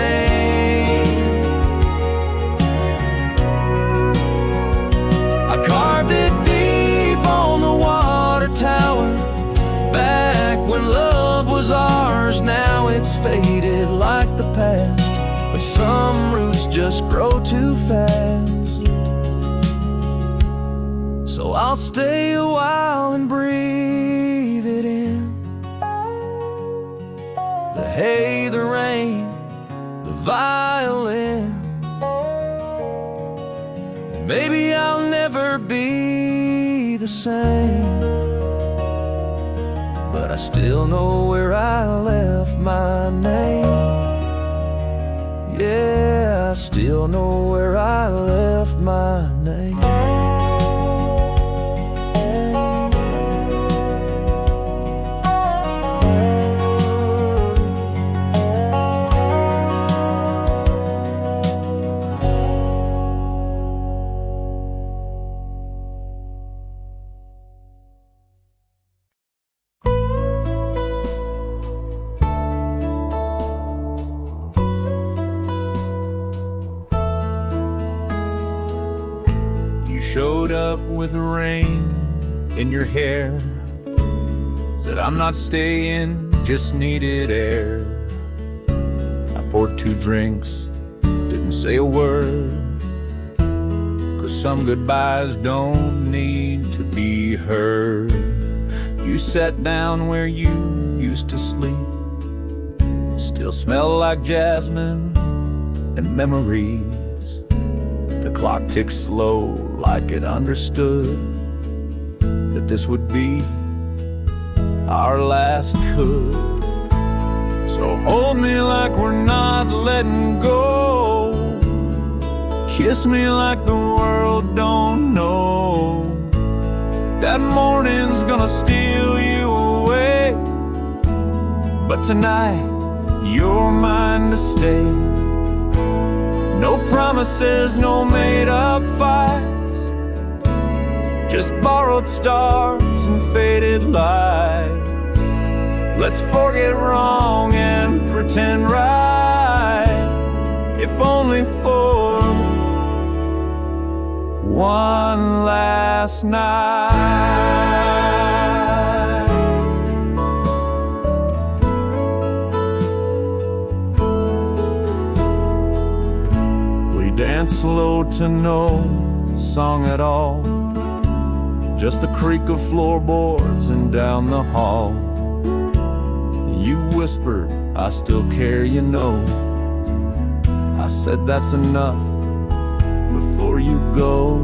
just grow too fast. So I'll stay a while and breathe it in. The hay, the rain, the violin. And maybe I'll never be the same, but I still know where I left my name. Yeah, I still know where I left my name. You showed up with rain in your hair, said I'm not staying, just needed air. I poured 2 drinks, didn't say a word, 'cause some goodbyes don't need to be heard. You sat down where you used to sleep, still smell like jasmine and memories. The clock ticked slow, like it understood that this would be our last good. So hold me like we're not letting go. Kiss me like the world don't know. That morning's gonna steal you away, but tonight you're mine to stay. No promises, no made-up fights, just borrowed stars and faded light. Let's forget wrong and pretend right, if only for one last night. Dance slow to no song at all, just the creak of floorboards and down the hall. You whispered, I still care, you know. I said that's enough before you go.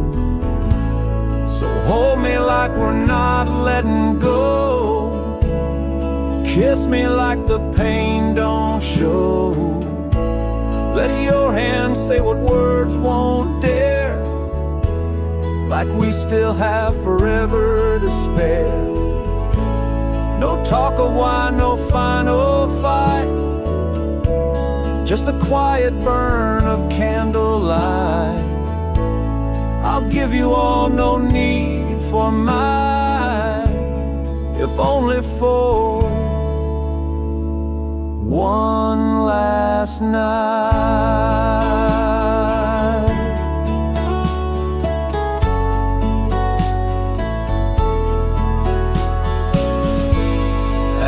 So hold me like we're not letting go. Kiss me like the pain don't show. Let your hands say what words won't dare, like we still have forever to spare. No talk of why, no final fight, just the quiet burn of candlelight. I'll give you all, no need for mine, if only for one last night.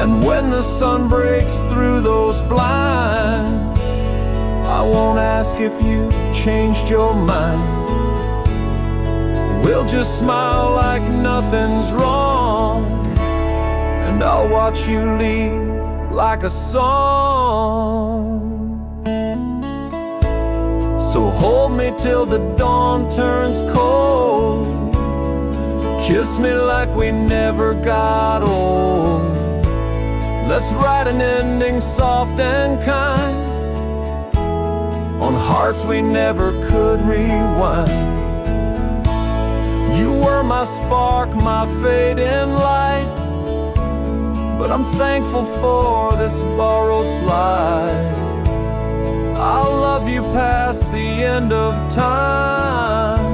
And when the sun breaks through those blinds, I won't ask if you've changed your mind. We'll just smile like nothing's wrong, and I'll watch you leave like a song. So hold me till the dawn turns cold. Kiss me like we never got old. Let's write an ending soft and kind on hearts we never could rewind. You were my spark, my fading light, but I'm thankful for this borrowed flight. I'll love you past the end of time,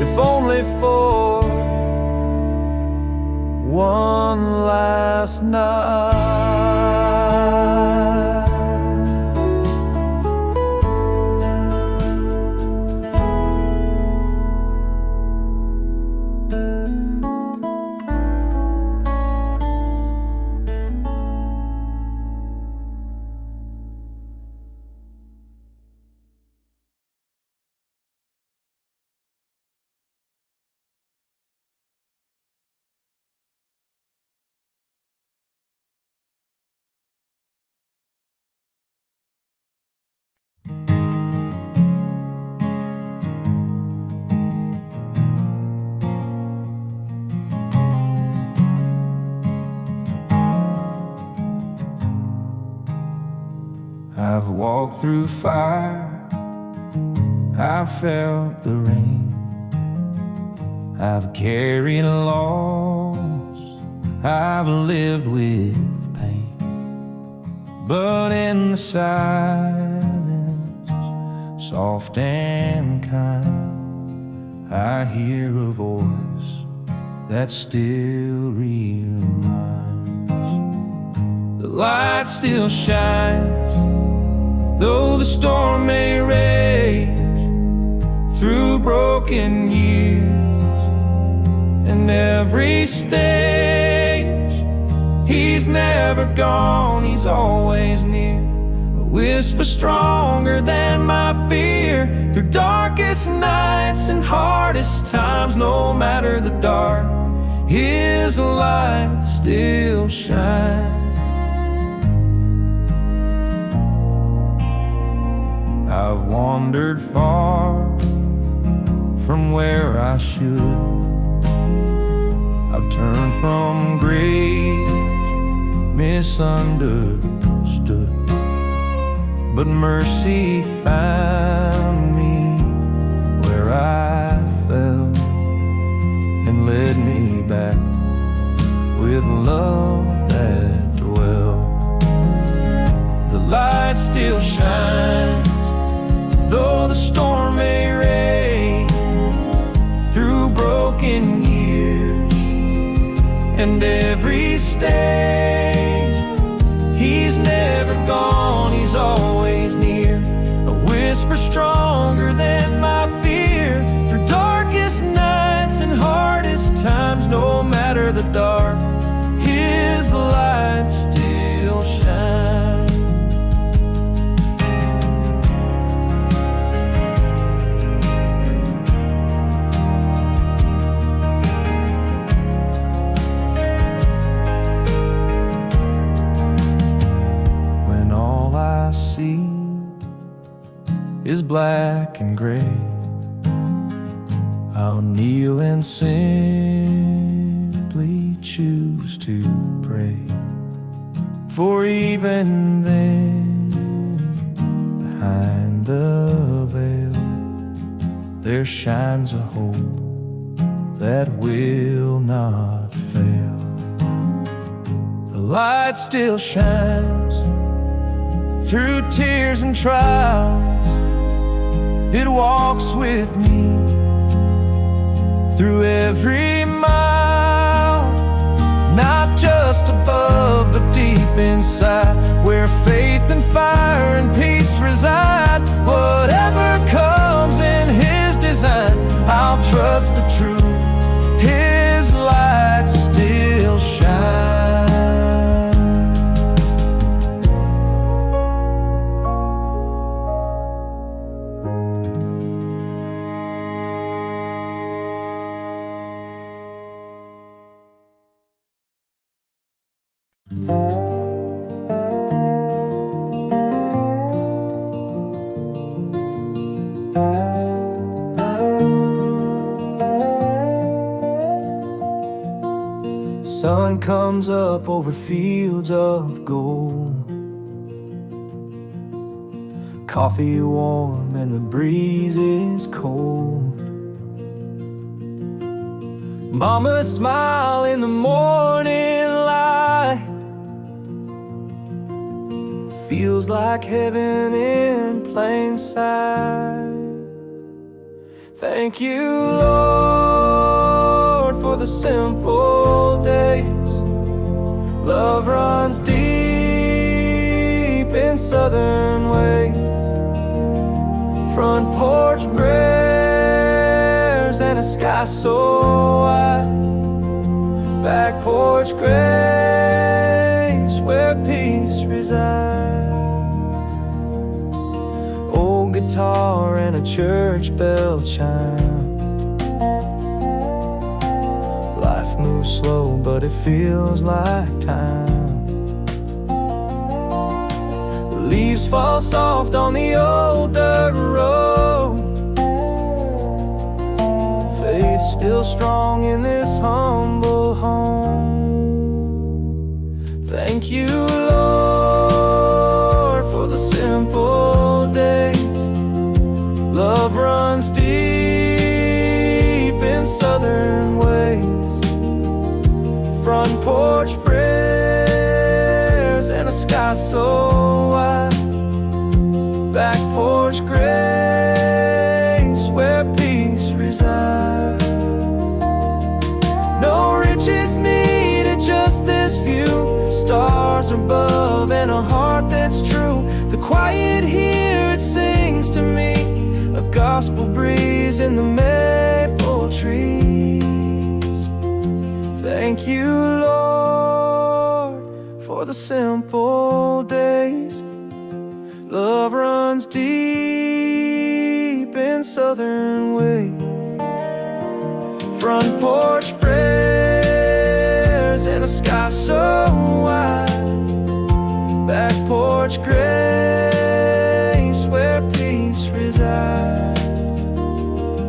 if only for one last night. walked through fire, I felt the rain. I've carried loss, I've lived with pain. But in the silence, soft and kind, I hear a voice that still reminds. The light still shines, though the storm may rage through broken years. And every stage, he's never gone, he's always near. A whisper stronger than my fear, through darkest nights and hardest times. No matter the dark, his light still shines. I've wandered far from where I should. I've turned from grace, misunderstood. But mercy found me where I fell and led me back with love that dwelled. The light still shines, though the storm may rage through broken years. And every stage, he's never gone, he's always near. A whisper stronger than my fear, through darkest nights and hardest times. No matter the dark, his light still shines. Is black and gray, I'll kneel and simply choose to pray. For even then, behind the veil, there shines a hope that will not fail. The light still shines through tears and trials. It walks with me through every mile, not just above but deep inside, where faith and fire and peace reside. Whatever comes in his design, I'll trust the truth, his light still shines. Sun comes up over fields of gold, coffee warm and the breeze is cold. Mama's smile in the morning light feels like heaven in plain sight. Thank you, Lord, for the simple days. Love runs deep in southern ways. Front porch prayers and a sky so wide. Back porch grace where peace resides. Old guitar and a church bell chime. Life moves slow, but it feels like time. Leaves fall soft on the old dirt road. Faith still strong in this humble home. Thank you, Lord, for the simple Love runs deep in southern ways. Front porch prayers and a sky so wide. Back porch grace where peace resides. No riches needed, just this view. Stars above and a heart that's true. The quiet here, it sings to me. A gospel breeze in the maple trees. Thank you, Lord, for the simple days. Love runs deep in southern ways. Front porch prayers and a sky so wide. Back porch grace where peace resides.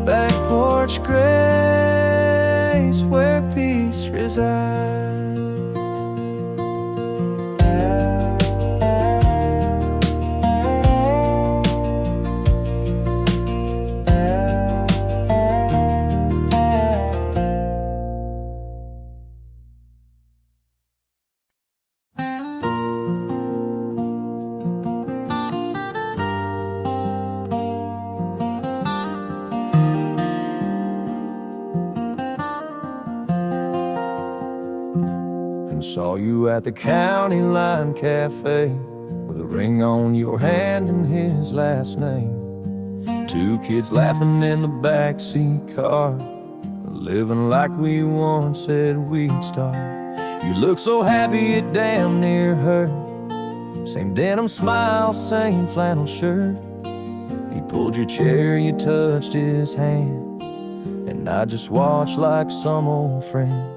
Back porch grace where peace resides. Saw you at the county line cafe with a ring on your hand and his last name. Two kids laughing in the backseat car, living like we once said we'd start. You look so happy it damn near hurt. Same denim smile, same flannel shirt. He pulled your chair, you touched his hand, and I just watched like some old friend.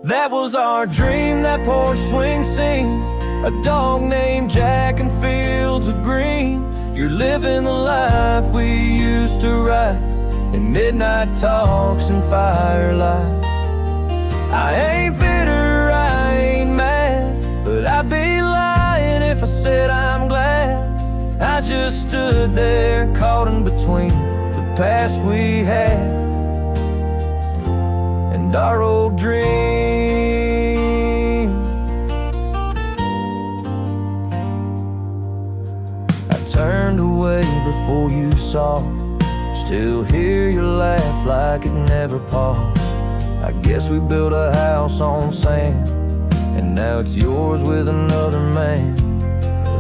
That was our dream, that porch swing scene. A dog named Jack and fields of green. You're living the life we used to ride in midnight talks and firelight. I ain't bitter, I ain't mad, but I'd be lying if I said I'm glad. I just stood there caught in between the past we had and our old dream. I turned away before you saw. Still hear your laugh like it never paused. I guess we built a house on sand, and now it's yours with another man.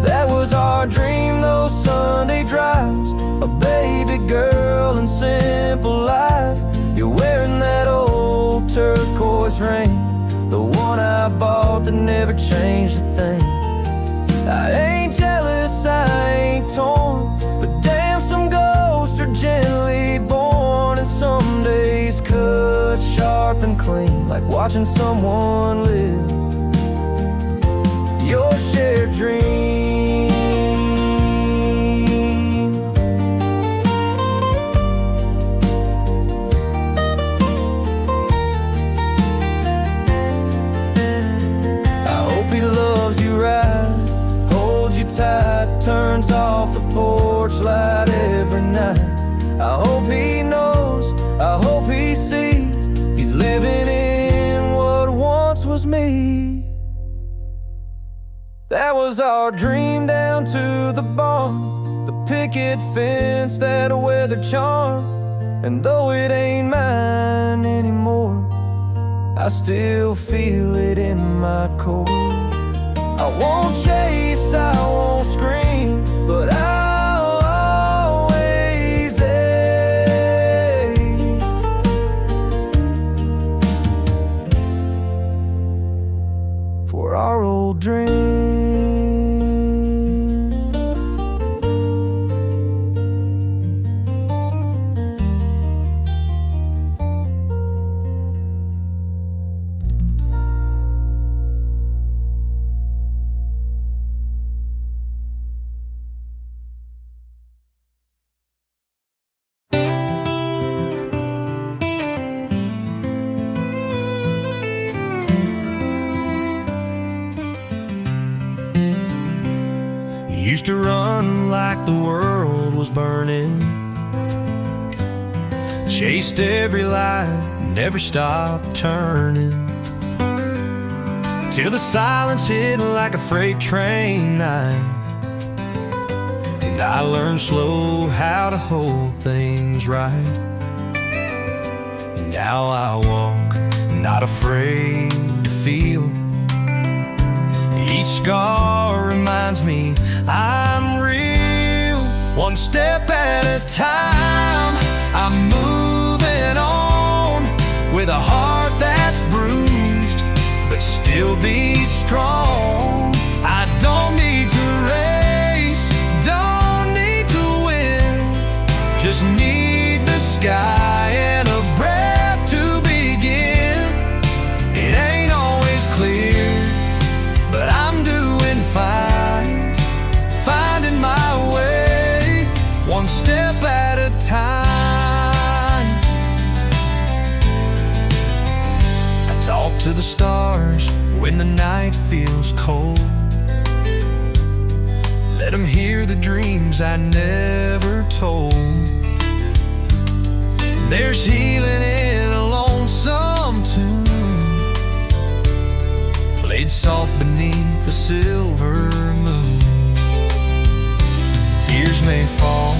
That was our dream, those Sunday drives, a baby girl and simple life. You're wearing that old turquoise ring, the one I bought that never changed a thing. I ain't jealous, I ain't torn, but damn, some ghosts are gently born, and some days cut sharp and clean, like watching someone live your shared dream. Tight, turns off the porch light every night. I hope he knows, I hope he sees, he's living in what once was me. That was our dream down to the barn, the picket fence, that weather charm. And though it ain't mine anymore, I still feel it in my core. I won't chase, I won't scream, but I'll always aim for our old dream. Used to run like the world was burning, Chased every light, never stopped turning, till the silence hit like a freight train night. And I learned slow how to hold things right. Now I walk, not afraid to feel. Each scar reminds me I'm real. One step at a time, I'm moving on, with a heart that's bruised but still beats strong. I don't need to race, don't need to win, just need the sky and a breath to begin. It ain't always clear, but I'm doing fine, finding my way, one step at a time. I talk to the stars when the night feels cold, let them hear the dreams I never told. There's healing in a lonesome tune, played soft beneath the silver moon. Tears may fall,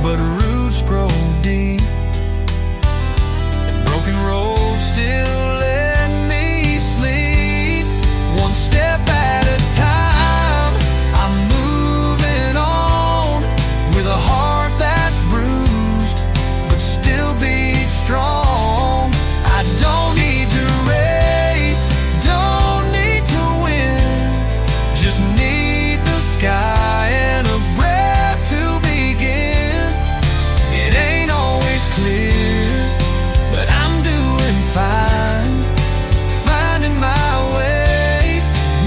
but roots grow deep, and broken roads still let me sleep. One step at a time, I'm moving on, with a heart that's bruised but still beats strong. I don't need to race, don't need to win, just need the sky and a breath to begin. It ain't always clear, but I'm doing fine, finding my way,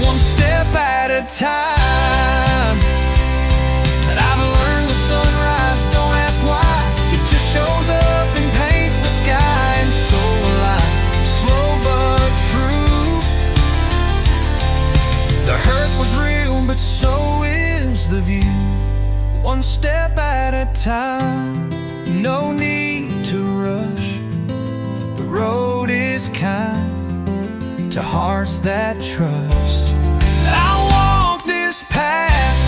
one step at a time. But I've learned the sunrise, don't ask why, it just shows up and paints the sky. And so will I, slow but true. The hurt was real, but so is the view, one step at a time. No need to rush, the road is kind to hearts that trust. I walk this path,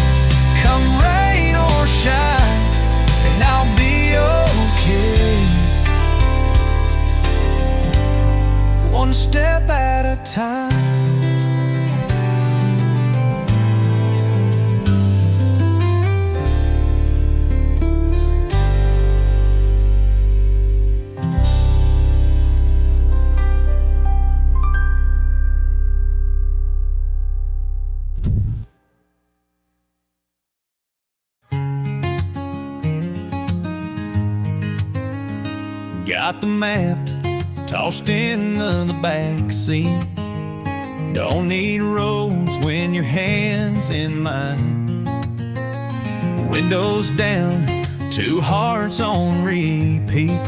come rain or shine, and I'll be okay, one step at a time. Got the map tossed in the back seat. Don't need roads when your hand's in mine. Windows down, two hearts on repeat,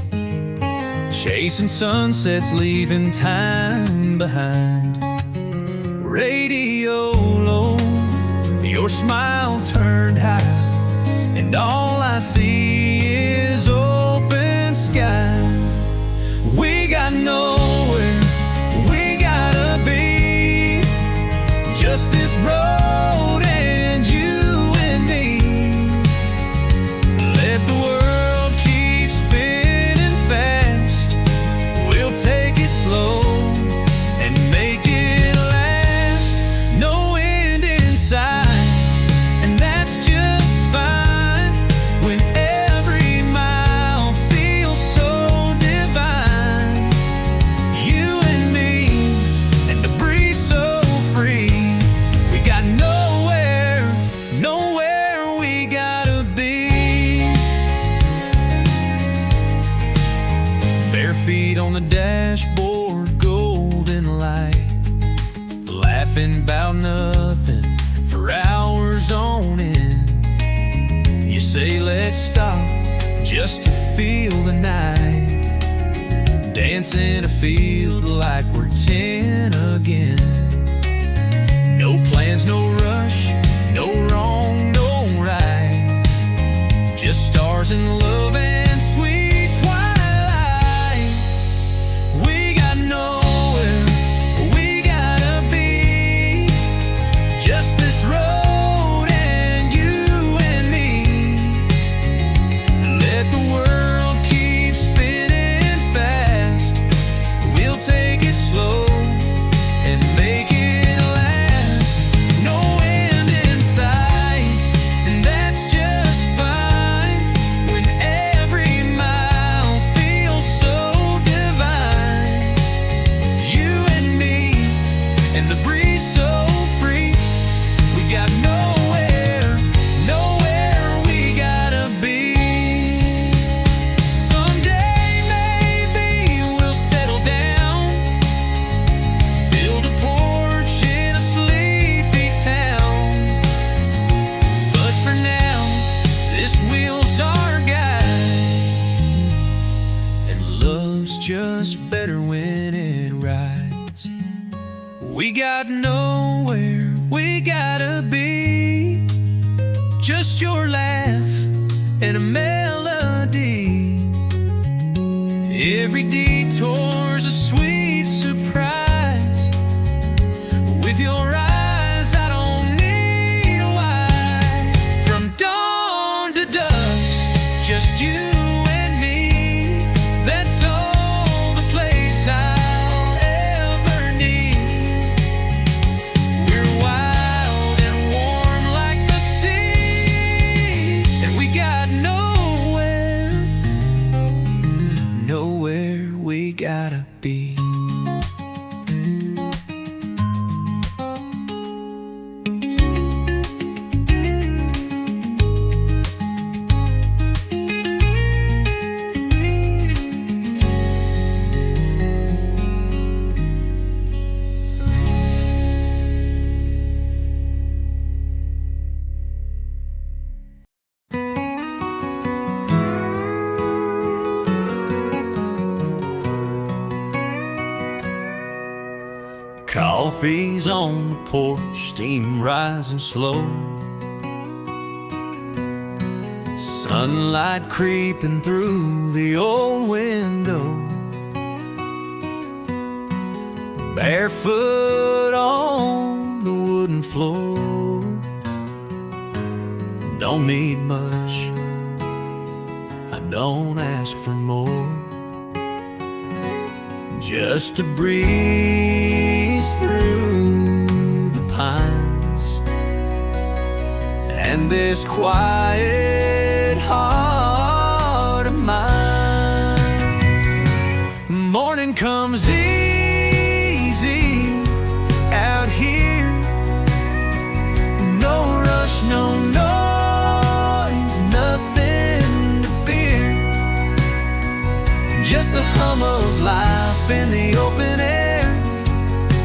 chasing sunsets, leaving time behind. Radio low, your smile turned high, and all I see is open sky. We got nowhere, we gotta be, just this road and you and me. Let the world keep spinning fast, we'll take it slow and make it last. No end in sight, and that's just fine, when every mile feels so divine. You and me, and the breeze so free. We got nowhere, nowhere we gotta be. Bare feet on the dashboard, golden light, laughing about nothing for hours on end. You say let's stop just to feel the night, dancing a field like we're 10 again. No plans, no rush, no wrong, no right, just stars and love and sweet twilight. just better when it rides. We got nowhere we gotta be, just your laugh and a melody. Every detour's a sweet surprise. With your eyes, I don't need a why. From dawn to dusk, just you and me. That's all the place I'll ever need. We're wild and warm like the sea, and we got nowhere we gotta be. Coffee's on the porch, steam rising slow. Sunlight creeping through the old window. Barefoot on the wooden floor. Don't need much, I don't ask for more. Just to breeze through the pines and this quiet heart of mine. Morning comes easy out here. No rush, no noise, nothing to fear. Just the hum of life in the open air,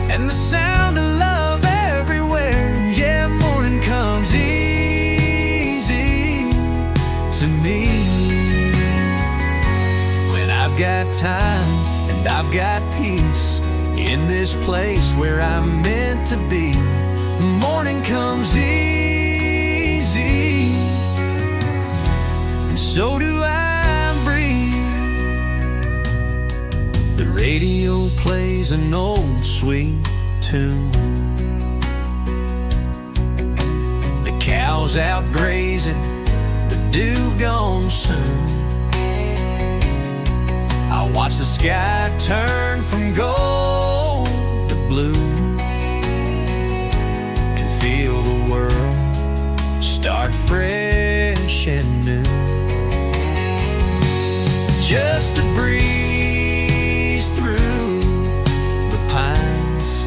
and the sound of love everywhere. Yeah, morning comes easy to me. When I've got time and I've got peace in this place where I'm meant to be. Morning comes easy, and so do I breathe. The radio plays an old sweet tune. The cows out grazing, the dew gone soon. I watch the sky turn from gold to blue, and feel the world start fresh and new. Just to breeze through the pines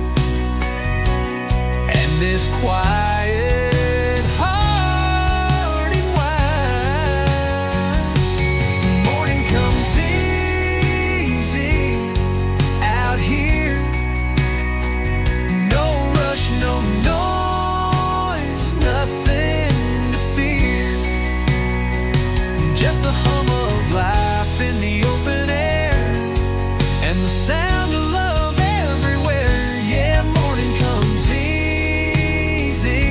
and this quiet hearted wine. Morning comes easy out here. No rush, no noise, nothing to fear. Just the hum of life in the open air, and the sound of love everywhere. Yeah, morning comes easy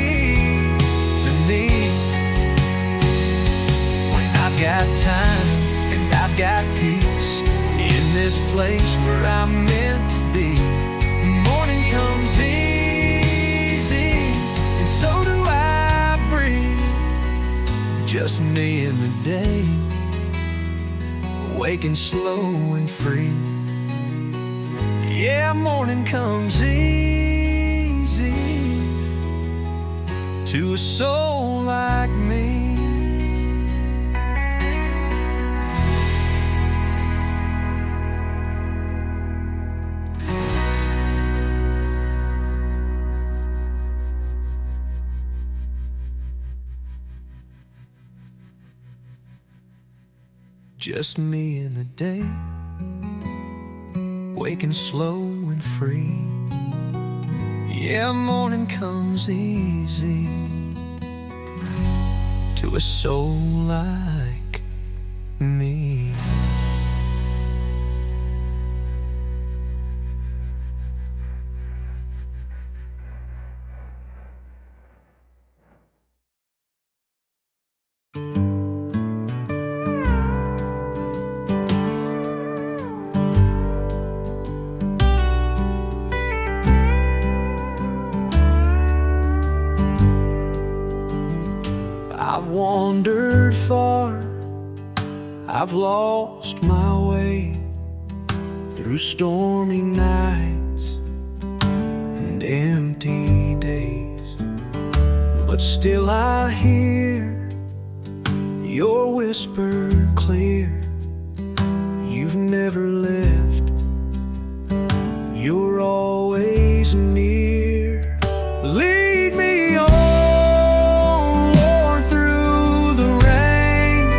to me. When I've got time and I've got peace in this place where I'm meant to be. Morning comes easy, and so do I breathe. Just me in the day, waking slow and free. Yeah, morning comes easy to a soul like me. Just me in the day, waking slow and free. Yeah, morning comes easy to a soul like me. I've lost my way through stormy nights and empty days, but still I hear your whisper clear. You've never left, you're always near. Lead me on, Lord, through the rain,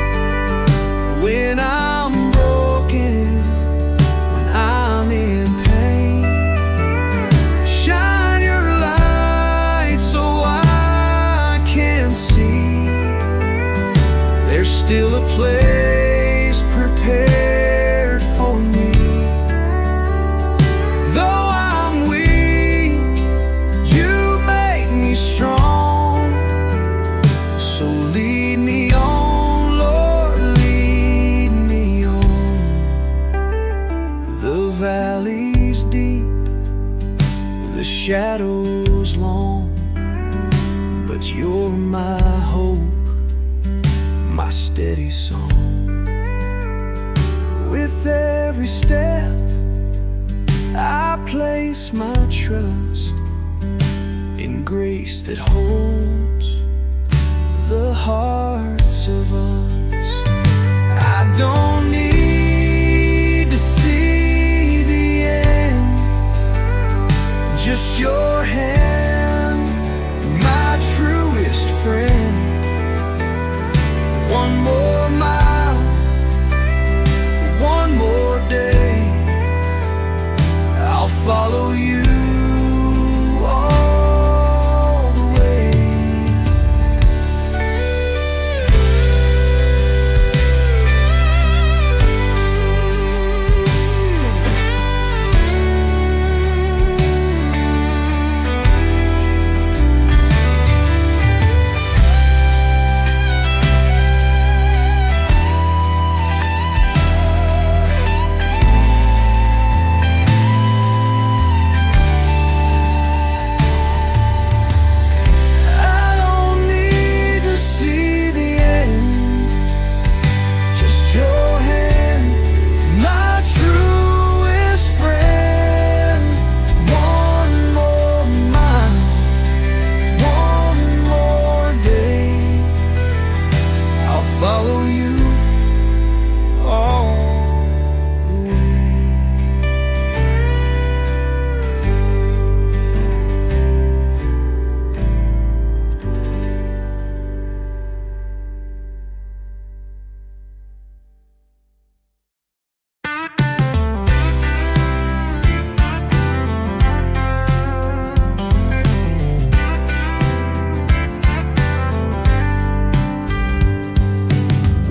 when I'm broken, when I'm in pain. Shine your light so I can see there's still a place prepared for me. Though I'm weak, you make me strong. So lead me on, Lord, lead me on. The valley's deep, the shadows long, but you're my hope, my steady song. With every step I place my trust in grace that holds the hearts of us. I don't need to see the end, just your hand, my truest friend. One more mile, one more day, I'll follow you all the way. Follow you all the way.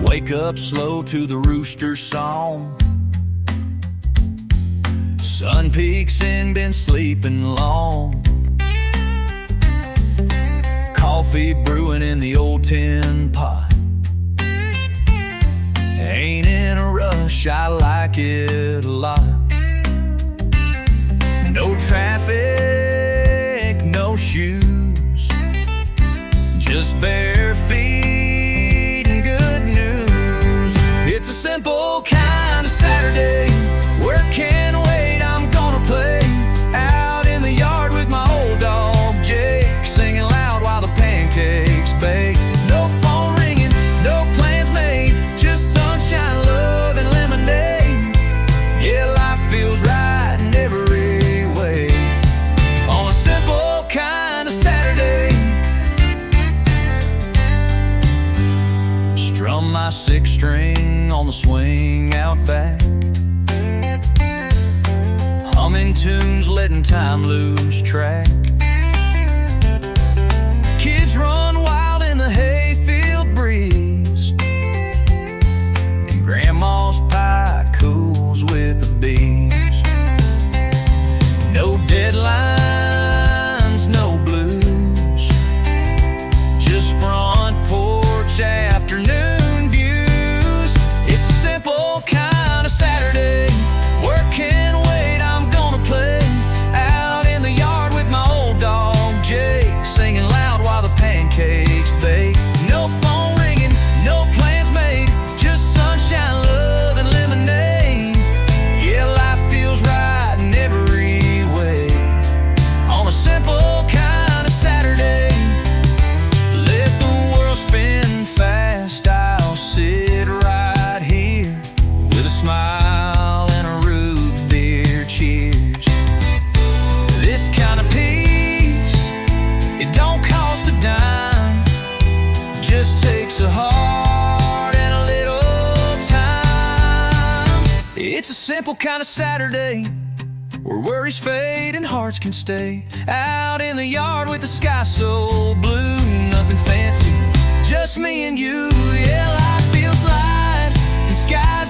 Wake up slow to the rooster song. Sun peeks and been sleeping long. Coffee brewing in the old tin pot. Ain't in a rush, I like it a lot. No traffic, no shoes, just bare feet and good news. It's a simple kind of Saturday. Work can wait, I'm gonna play out in the yard with my old dog Jake, singing loud while the pancakes bake. No phone ringing, no plans made, just sunshine, love, and lemonade. Yeah, life feels right in every way on a simple kind of Saturday. Strum my six string on the swing out back, humming tunes, letting time lose track. Kids run wild in the hayfield breeze, and grandma's pie cools with the bees. No deadlines, no blues, just front porch afternoon views. It's a simple kind of Saturday. Work can wait, I'm gonna play out in the yard with my old It's a simple kind of Saturday where worries fade and hearts can stay. Out in the yard with the sky so blue, nothing fancy, just me and you. Yeah, life feels light, the sky